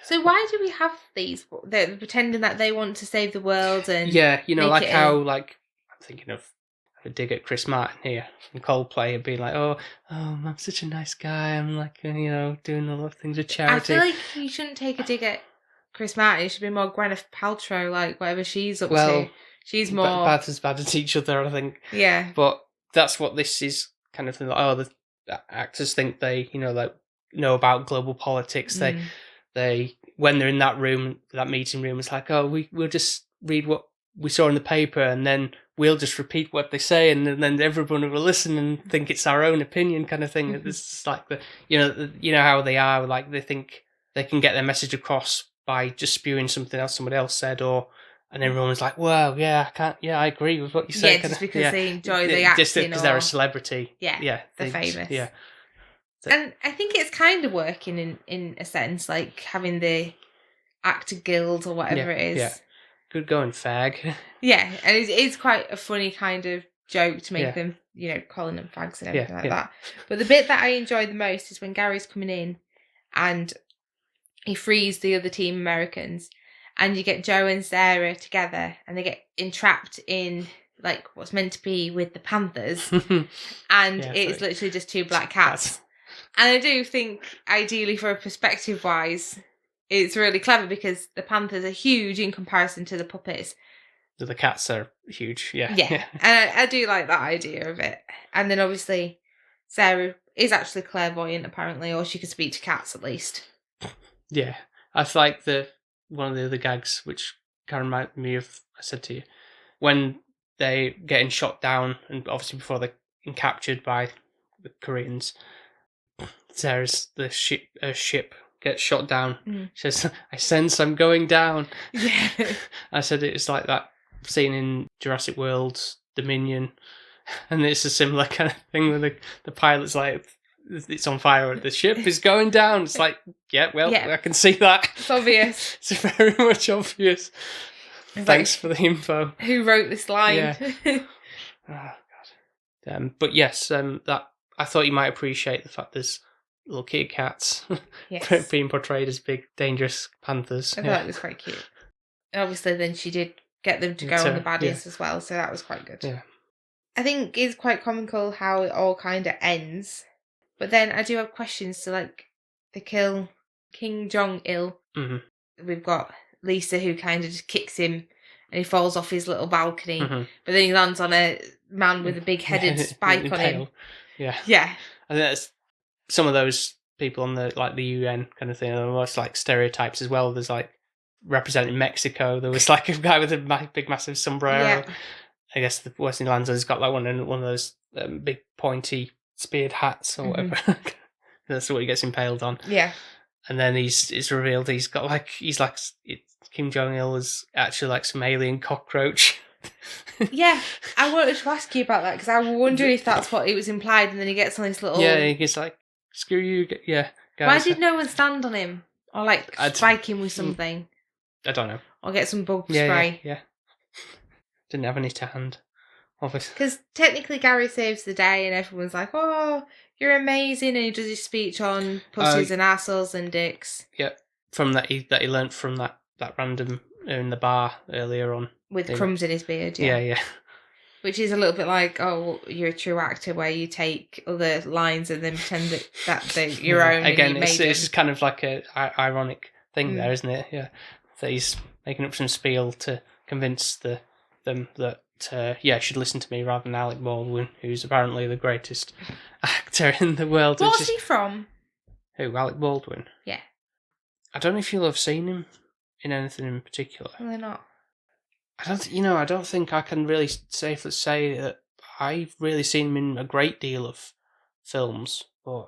So why do we have these? They're pretending that they want to save the world and like how like I'm thinking of a dig at Chris Martin here from Coldplay and being like, oh, I'm such a nice guy. I'm like, doing a lot of things with charity. I feel like you shouldn't take a dig at Chris Martin. It should be more Gwyneth Paltrow, like whatever she's up to. She's more bad at each other, I think. Yeah. But that's what this is kind of thing. Like, the actors think they, know about global politics. They when they're in that room, that meeting room, it's like, we'll just read what we saw in the paper, and then we'll just repeat what they say, and then everyone will listen and think it's our own opinion, kind of thing. It's just like how they are. Like they think they can get their message across by just spewing something else somebody else said, and everyone's like, "Well, yeah, I agree with what you say." Yeah, just because they enjoy the acting, just because they're a celebrity. Yeah, they're famous. Yeah, and I think it's kind of working in a sense, like having the actor guild or whatever it is. Yeah. Good going, fag. Yeah, and it's quite a funny kind of joke to make them, calling them fags and everything like that. But the bit that I enjoy the most is when Gary's coming in and he frees the other team Americans, and you get Joe and Sarah together, and they get entrapped in like what's meant to be with the Panthers, and it's literally just two black cats. And I do think, ideally, for a perspective-wise, it's really clever because the Panthers are huge in comparison to the puppets. The cats are huge, yeah. And I do like that idea of it. And then obviously Sarah is actually clairvoyant, apparently, or she can speak to cats at least. Yeah. I like one of the other gags, which kind of reminded me of, I said to you, when they're getting shot down, and obviously before they're captured by the Koreans, Sarah's ship gets shot down. She says, "I sense I'm going down." Yeah. I said it's like that scene in Jurassic World's Dominion, and it's a similar kind of thing where the pilot's like, it's on fire, the ship is going down. It's like, I can see that. It's obvious. It's very much obvious. Thanks for the info. Who wrote this line? Yeah. Oh, God. But yes, that I thought you might appreciate the fact there's little kitty cats being portrayed as big, dangerous panthers. I thought it was quite cute. And obviously, then she did get them to go on the baddies as well, so that was quite good. Yeah. I think it's quite comical how it all kind of ends. But then I do have questions. So, like, they kill Kim Jong-il. Mm-hmm. We've got Lisa who kind of just kicks him and he falls off his little balcony. Mm-hmm. But then he lands on a man with a big-headed spike on him. Yeah. Yeah. And that's some of those people on the UN kind of thing are almost like stereotypes as well. There's like representing Mexico. There was like a guy with a big massive sombrero. Yeah. I guess the Western Lanza's got like one of those big pointy speared hats or whatever. That's what he gets impaled on. Yeah. And then it's revealed he's Kim Jong-il is actually like some alien cockroach. Yeah, I wanted to ask you about that because I was wondering if that's what it was implied, and then he gets on this little... Yeah, he gets like, screw you, yeah. Guys. Why did no one stand on him? Or like spike him with something? I don't know. Or get some bug spray? Yeah. Didn't have any to hand, obviously. Because technically Gary saves the day and everyone's like, oh, you're amazing, and he does his speech on pussies and assholes and dicks. Yeah, from that he learnt from that random in the bar earlier on. With crumbs in his beard, yeah. Which is a little bit like, oh, you're a true actor, where you take other lines and then pretend that they're your own. Again, it's kind of like a ironic thing there, isn't it? Yeah, that he's making up some spiel to convince them that should listen to me rather than Alec Baldwin, who's apparently the greatest actor in the world. What's he from? Who, Alec Baldwin? Yeah. I don't know if you'll have seen him in anything in particular. Probably not. I don't think I can really safely say that I've really seen him in a great deal of films, but...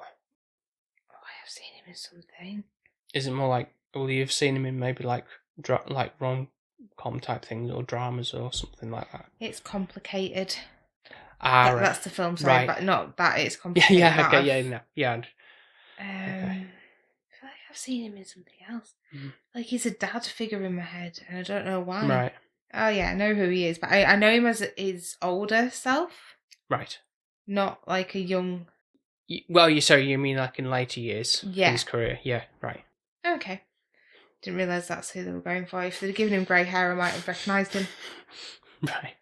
I have seen him in something. Is it more like, you've seen him in maybe like rom-com type things or dramas or something like that? It's Complicated. Right. That's the film, sorry, but not that it's Complicated. Yeah, okay, yeah. Okay. I feel like I've seen him in something else. Like he's a dad figure in my head, and I don't know why. Right. Oh yeah, I know who he is, but I know him as his older self. Right. Not like a young... Well, you mean like in later years in his career? Yeah, right. Okay. Didn't realise that's who they were going for. If they'd given him grey hair, I might have recognised him. Right.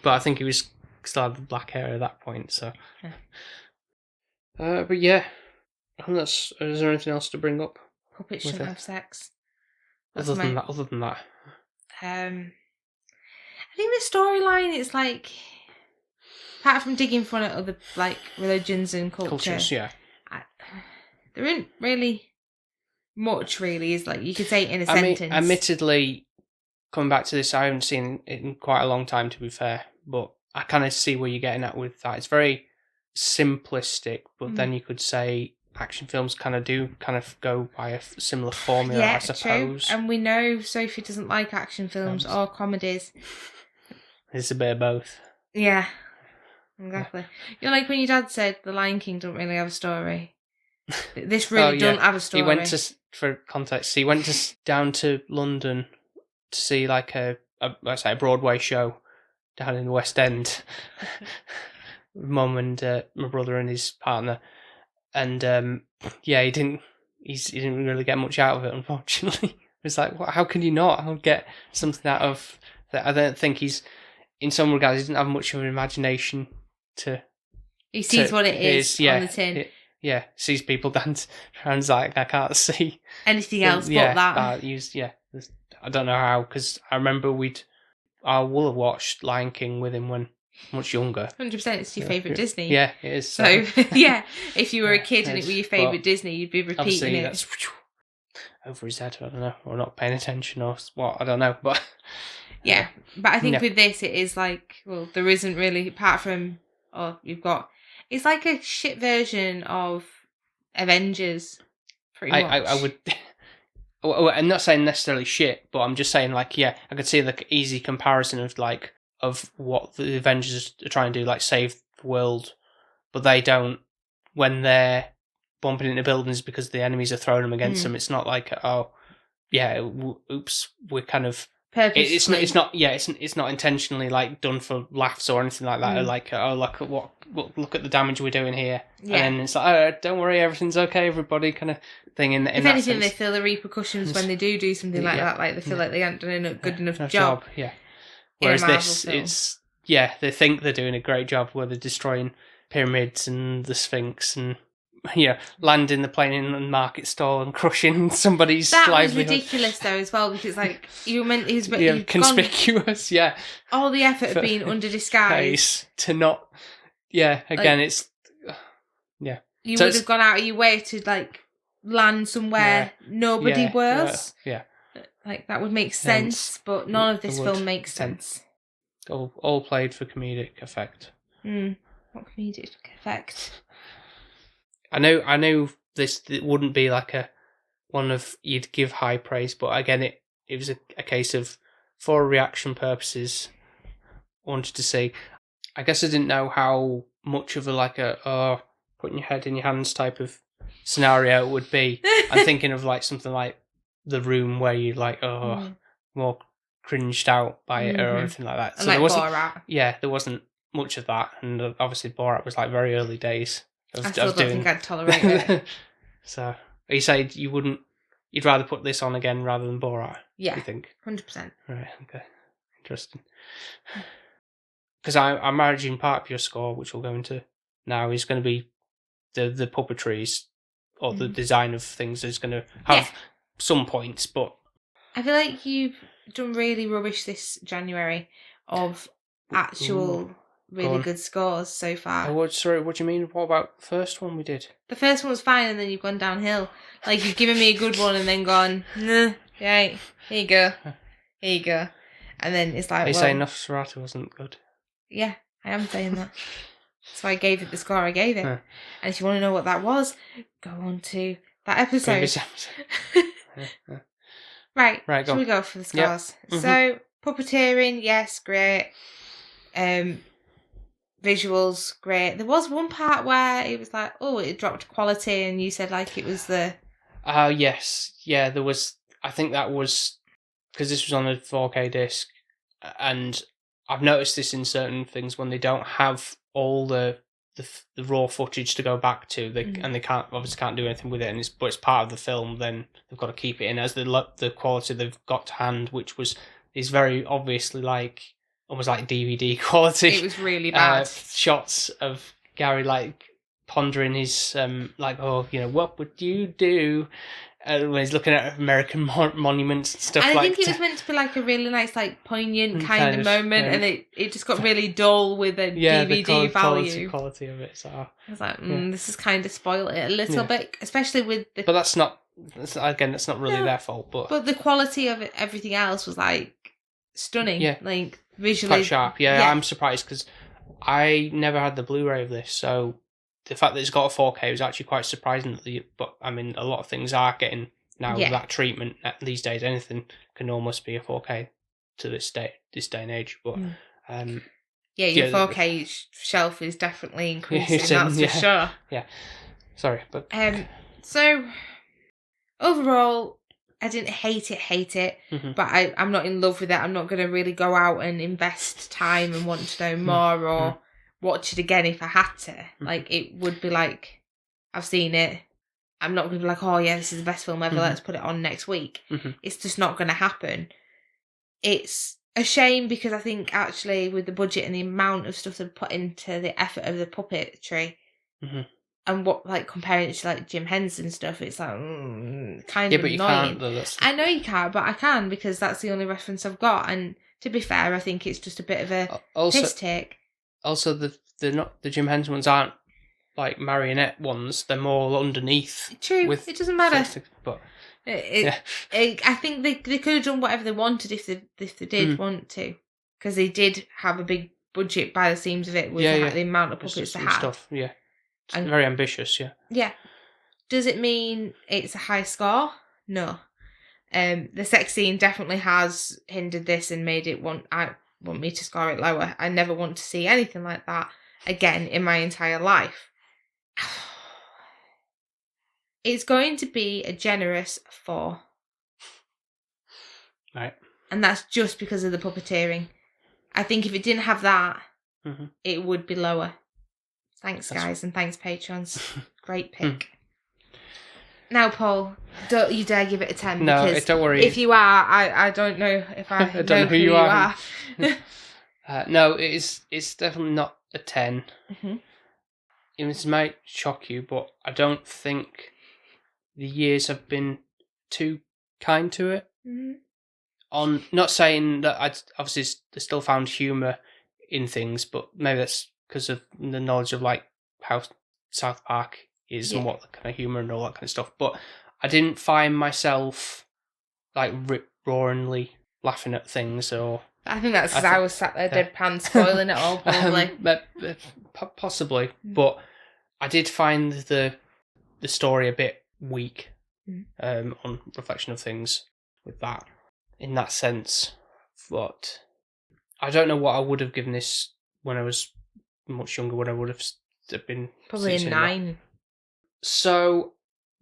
But I think he was still had the black hair at that point. So, but yeah, I think that's. Is there anything else to bring up? Puppets shouldn't have sex. Other than that. I think the storyline is like, apart from digging fun at other like religions and cultures, yeah. There isn't really much. Really, is like you could say it in a sentence. Admittedly, coming back to this, I haven't seen it in quite a long time. To be fair, but I kind of see where you're getting at with that. It's very simplistic, but then you could say action films kind of go by a similar formula, I suppose. True. And we know Sophie doesn't like action films or comedies. It's a bit of both. Yeah, exactly. You're like when your dad said The Lion King don't really have a story. This really doesn't have a story. He went to, for context, down to London to see like a Broadway show down in the West End. Mum and my brother and his partner, and he didn't really get much out of it, unfortunately. It was like, how can you not get something out of that? I don't think he's, in some regards, he doesn't have much of an imagination to. He sees what it is on the tin. Sees people dance. And like, I can't see anything else but that. I don't know how, because I remember I will have watched Lion King with him when much younger. 100%, it's your favourite Disney. Yeah, it is. So if you were a kid and it were your favourite Disney, you'd be repeating it. That's over his head, I don't know, or not paying attention or what, I don't know, but... Yeah, but I think with this, it is like, well, there isn't really, apart from, it's like a shit version of Avengers, pretty much. I would... I'm not saying necessarily shit, but I'm just saying, like, I could see the easy comparison of what the Avengers are trying to do, like save the world, but they don't when they're bumping into buildings because the enemies are throwing them against them. It's not like, oops, we're kind of purposely. It's not intentionally like done for laughs or anything like that. Or like, look at the damage we're doing here, and then it's like, don't worry, everything's okay, everybody, kind of thing. In if anything, they feel the repercussions when they do something like that. Like they feel like they haven't done a good enough job. Yeah. Whereas this, it's they think they're doing a great job where they're destroying pyramids and the Sphinx and landing the plane in the market stall and crushing somebody's livelihood. That was ridiculous though as well, because like you've conspicuous, all the effort of being under disguise to not, again, it's you would have gone out of your way to like land somewhere nobody was. Like, that would make sense, but none of this film makes sense. All played for comedic effect. What comedic effect? I know this it wouldn't be like one of you'd give high praise, but again, it was a case of, for reaction purposes, wanted to see. I guess I didn't know how much of a putting your head in your hands type of scenario it would be. I'm thinking of like something like The Room, where you like more cringed out by it or anything like that. So like there wasn't Borat. There wasn't much of that, and obviously Borat was like very early days. I still don't think I'd tolerate it. So you said you'd rather put this on again rather than Borat? Yeah, you think? 100%. Right. Okay. Interesting. Because I imagine part of your score, which we'll go into now, is going to be the puppetries or the design of things is going to have some points, but I feel like you've done really rubbish this January of actual really good scores so far. Sorry, what do you mean? What about the first one we did? The first one was fine, and then you've gone downhill. Like, you've given me a good one and then gone, nah, right, here you go. And then it's like, Are you saying Nosferatu wasn't good? Yeah, I am saying that. So I gave it the score I gave it. And if you want to know what that was, go on to that episode. Right, shall we go for the scores? Yep. So, puppeteering, yes, great. Visuals, great. There was one part where it was like, it dropped quality, and you said like it was the... yes. Yeah, there was... I think that was... Because this was on a 4K disc, and I've noticed this in certain things when they don't have all the raw footage to go back to, and they can't do anything with it, but it's part of the film, then they've got to keep it in as the quality they've got to hand, which is very obviously like almost like DVD quality. It was really bad. Shots of Gary like pondering his what would you do when he's looking at American monuments and stuff. And I like think it was meant to be like a really nice, like poignant kind of moment, and it just got really dull with a DVD value. Quality of it. So I was like, this has kind of spoiled it a little bit, especially with the. But that's not really their fault. But the quality of it, everything else was like stunning. Yeah, like visually quite sharp. Yeah, I'm surprised because I never had the Blu-ray of this, so the fact that it's got a 4K was actually quite surprising. But I mean, a lot of things are getting now that treatment these days. Anything can almost be a 4K to this day and age. But your 4K shelf is definitely increasing. That's for sure. Yeah. Sorry, but so overall, I didn't hate it, but I'm not in love with it. I'm not going to really go out and invest time and want to know more or watch it again if I had to. Like, it would be like, I've seen it. I'm not going to be like, oh yeah, this is the best film ever. Let's put it on next week. It's just not going to happen. It's a shame because I think actually with the budget and the amount of stuff that put into the effort of the puppetry, and what, like, comparing it to like Jim Henson stuff, it's like kind of but annoying. You can't, though, I know you can't, but I can because that's the only reference I've got. And to be fair, I think it's just a bit of a piss take. Also, the Jim Henson ones aren't like marionette ones; they're more underneath. True, it doesn't matter. But I think they could have done whatever they wanted if they did want to, because they did have a big budget by the seams of it with the amount of puppets they had. Stuff, and very ambitious, Yeah. Does it mean it's a high score? No. The sex scene definitely has hindered this and made it want me to score it lower. I never want to see anything like that again in my entire life. It's going to be a generous 4. Right. And that's just because of the puppeteering. I think if it didn't have that, it would be lower. Thanks, guys, and thanks, patrons. Great pick. Now, Paul, don't you dare give it a 10. No, because don't worry. If you are, I don't know if I don't know who you are. No, it's definitely not a 10. This might shock you, but I don't think the years have been too kind to it. On not saying that I obviously still found humour in things, but maybe that's because of the knowledge of like how South Park is and what the kind of humour and all that kind of stuff. But I didn't find myself like rip-roaringly laughing at things, or I think that's because I was sat there deadpan spoiling it all, probably. Possibly, but I did find the story a bit weak on reflection of things with that, in that sense. But I don't know what I would have given this when I was much younger, when I would have been probably a 9. So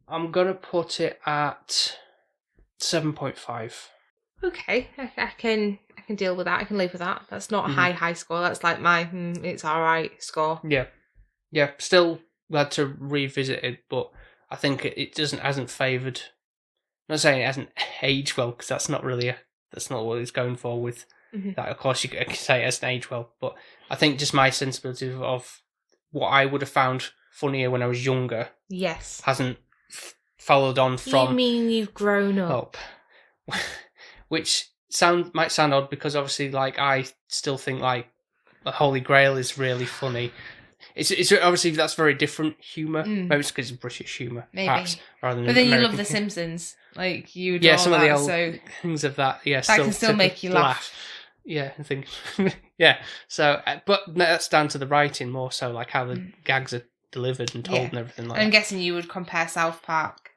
I'm gonna put it at 7.5. Okay, I can deal with that. I can live with that. That's not a high score. That's like my it's alright score. Yeah. Still glad to revisit it, but I think it hasn't favoured. I'm not saying it hasn't aged well, because that's not what it's going for with that. Of course, you can say it hasn't aged well, but I think just my sensibility of what I would have found funnier when I was younger, hasn't followed on from. You mean you've grown up? Which might sound odd, because obviously, like, I still think like the Holy Grail is really funny. It's obviously that's very different humour. Maybe it's because it's British humour, perhaps, rather than. But then American you love The Simpsons, like you adore some of the old so things of that. Yeah, that can still make you laugh. Yeah, I think. Yeah. So, but that's down to the writing more so, like how the gags are delivered and told and everything like that. I'm guessing you would compare South Park.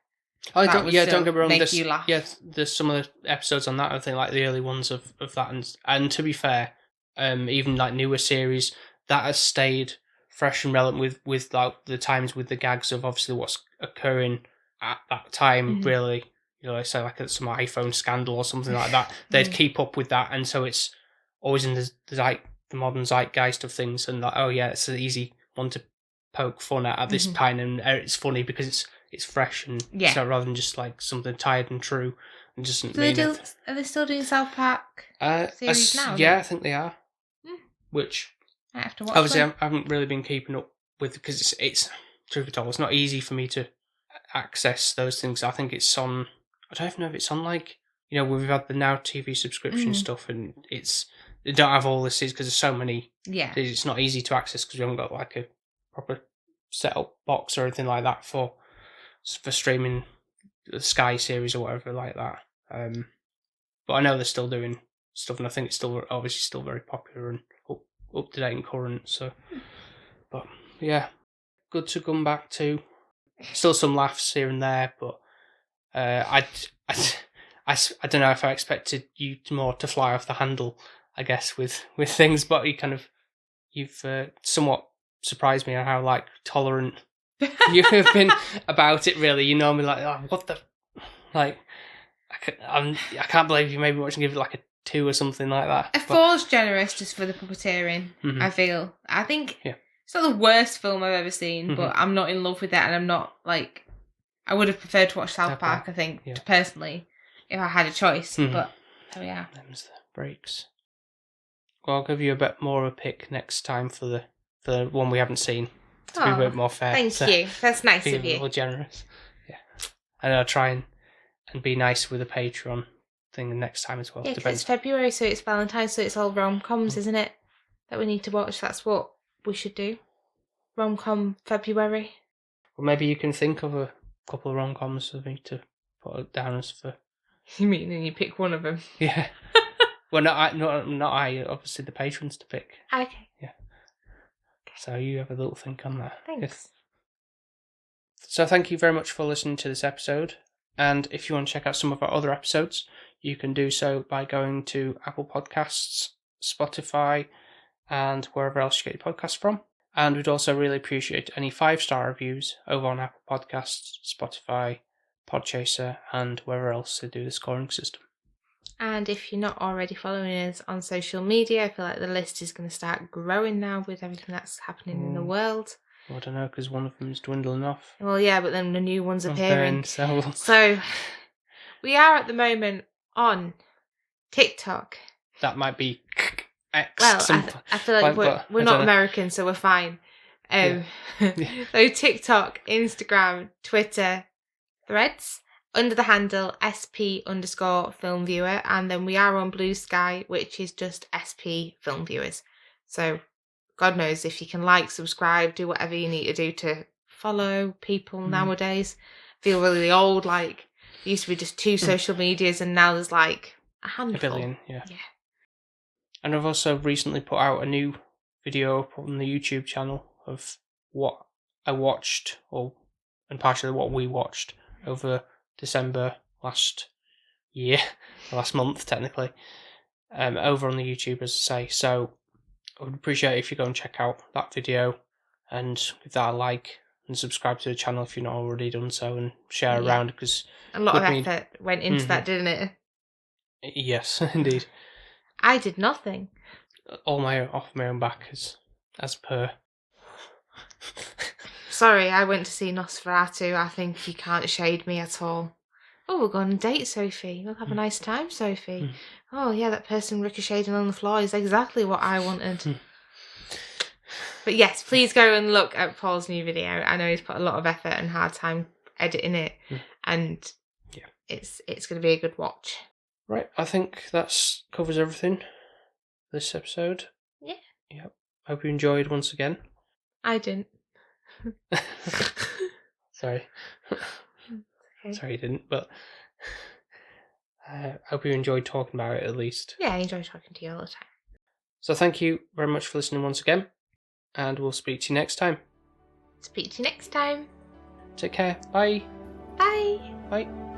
Don't get me wrong. Make you laugh. Yeah, there's some of the episodes on that. I think like the early ones of that, and to be fair, even like newer series that has stayed fresh and relevant with like the times with the gags of obviously what's occurring at that time. Really, say like some iPhone scandal or something like that. They'd keep up with that, and so it's always in the modern zeitgeist of things, and like, oh yeah, it's an easy one to poke fun at this time, and it's funny because it's fresh and so rather than just like something tired and true and just. Are they still doing South Park series now? Yeah, I think they are. I have to watch obviously them. I haven't really been keeping up with, because it's truth be told, it's not easy for me to access those things. I think it's on, I don't even know if it's on, like, we've had the Now TV subscription stuff, and they don't have all this because there's so many. Yeah. It's not easy to access because we haven't got like a proper set-up box or anything like that for streaming the Sky series or whatever like that. But I know they're still doing stuff, and I think it's still obviously still very popular and up to date and current. So, but yeah, good to come back to. Still some laughs here and there, but I don't know if I expected you more to fly off the handle, I guess, with things, but you've somewhat surprised me on how like tolerant you have been about it. Really, you normally like, oh, what the, like, I can't believe you maybe watching, give it like a 2 or something like that. A 4's generous just for the puppeteering. I think it's not the worst film I've ever seen, but I'm not in love with it, and I'm not like, I would have preferred to watch South Park, I think, personally, if I had a choice. But there we are. Them's the breaks. Well, I'll give you a bit more of a pick next time for the one we haven't seen, to be a bit more fair. Thank you. That's nice of you. A little generous. Yeah. And I'll try and be nice with a Patreon thing next time as well. Yeah, because it's February, so it's Valentine's, so it's all rom-coms, isn't it? That we need to watch. That's what we should do. Rom-com February. Well, maybe you can think of a couple of rom-coms for me to put it down as for. You mean, and you pick one of them? Yeah. Well, not I. Obviously, the patrons to pick. Okay. Yeah. So you have a little think on that. Thanks. Yes. So thank you very much for listening to this episode. And if you want to check out some of our other episodes, you can do so by going to Apple Podcasts, Spotify, and wherever else you get your podcasts from. And we'd also really appreciate any 5-star reviews over on Apple Podcasts, Spotify, Podchaser, and wherever else they do the scoring system. And if you're not already following us on social media, I feel like the list is going to start growing now with everything that's happening in the world. Well, I don't know, because one of them is dwindling off. Well, yeah, but then the new one's appearing. So we are at the moment on TikTok. That might be X. Well, I feel like we're not American, so we're fine. So TikTok, Instagram, Twitter, Threads, under the handle SP_film viewer, and then we are on Blue Sky, which is just SP film viewers. So God knows if you can like, subscribe, do whatever you need to do to follow people nowadays. Feel really old, like there used to be just 2 social medias, and now there's like a handful. 1 billion, yeah. And I've also recently put out a new video up on the YouTube channel of what I watched, and partially what we watched over December last month technically, over on the YouTube, as I say. So I would appreciate it if you go and check out that video and give that a like and subscribe to the channel if you've not already done so, and share around, because a lot of effort went into that, didn't it? Yes, indeed. I did nothing. All off my own back, as per. Sorry, I went to see Nosferatu. I think you can't shade me at all. Oh, we'll go on a date, Sophie. We'll have a nice time, Sophie. Oh, yeah, that person ricocheting on the floor is exactly what I wanted. But yes, please go and look at Paul's new video. I know he's put a lot of effort and hard time editing it, and it's going to be a good watch. Right, I think that covers everything this episode. Yeah. Yep. Hope you enjoyed once again. I didn't. Sorry. Okay. Sorry you didn't, but I hope you enjoyed talking about it at least. Yeah, I enjoy talking to you all the time. So thank you very much for listening once again, and we'll speak to you next time. Speak to you next time. Take care. Bye. Bye. Bye.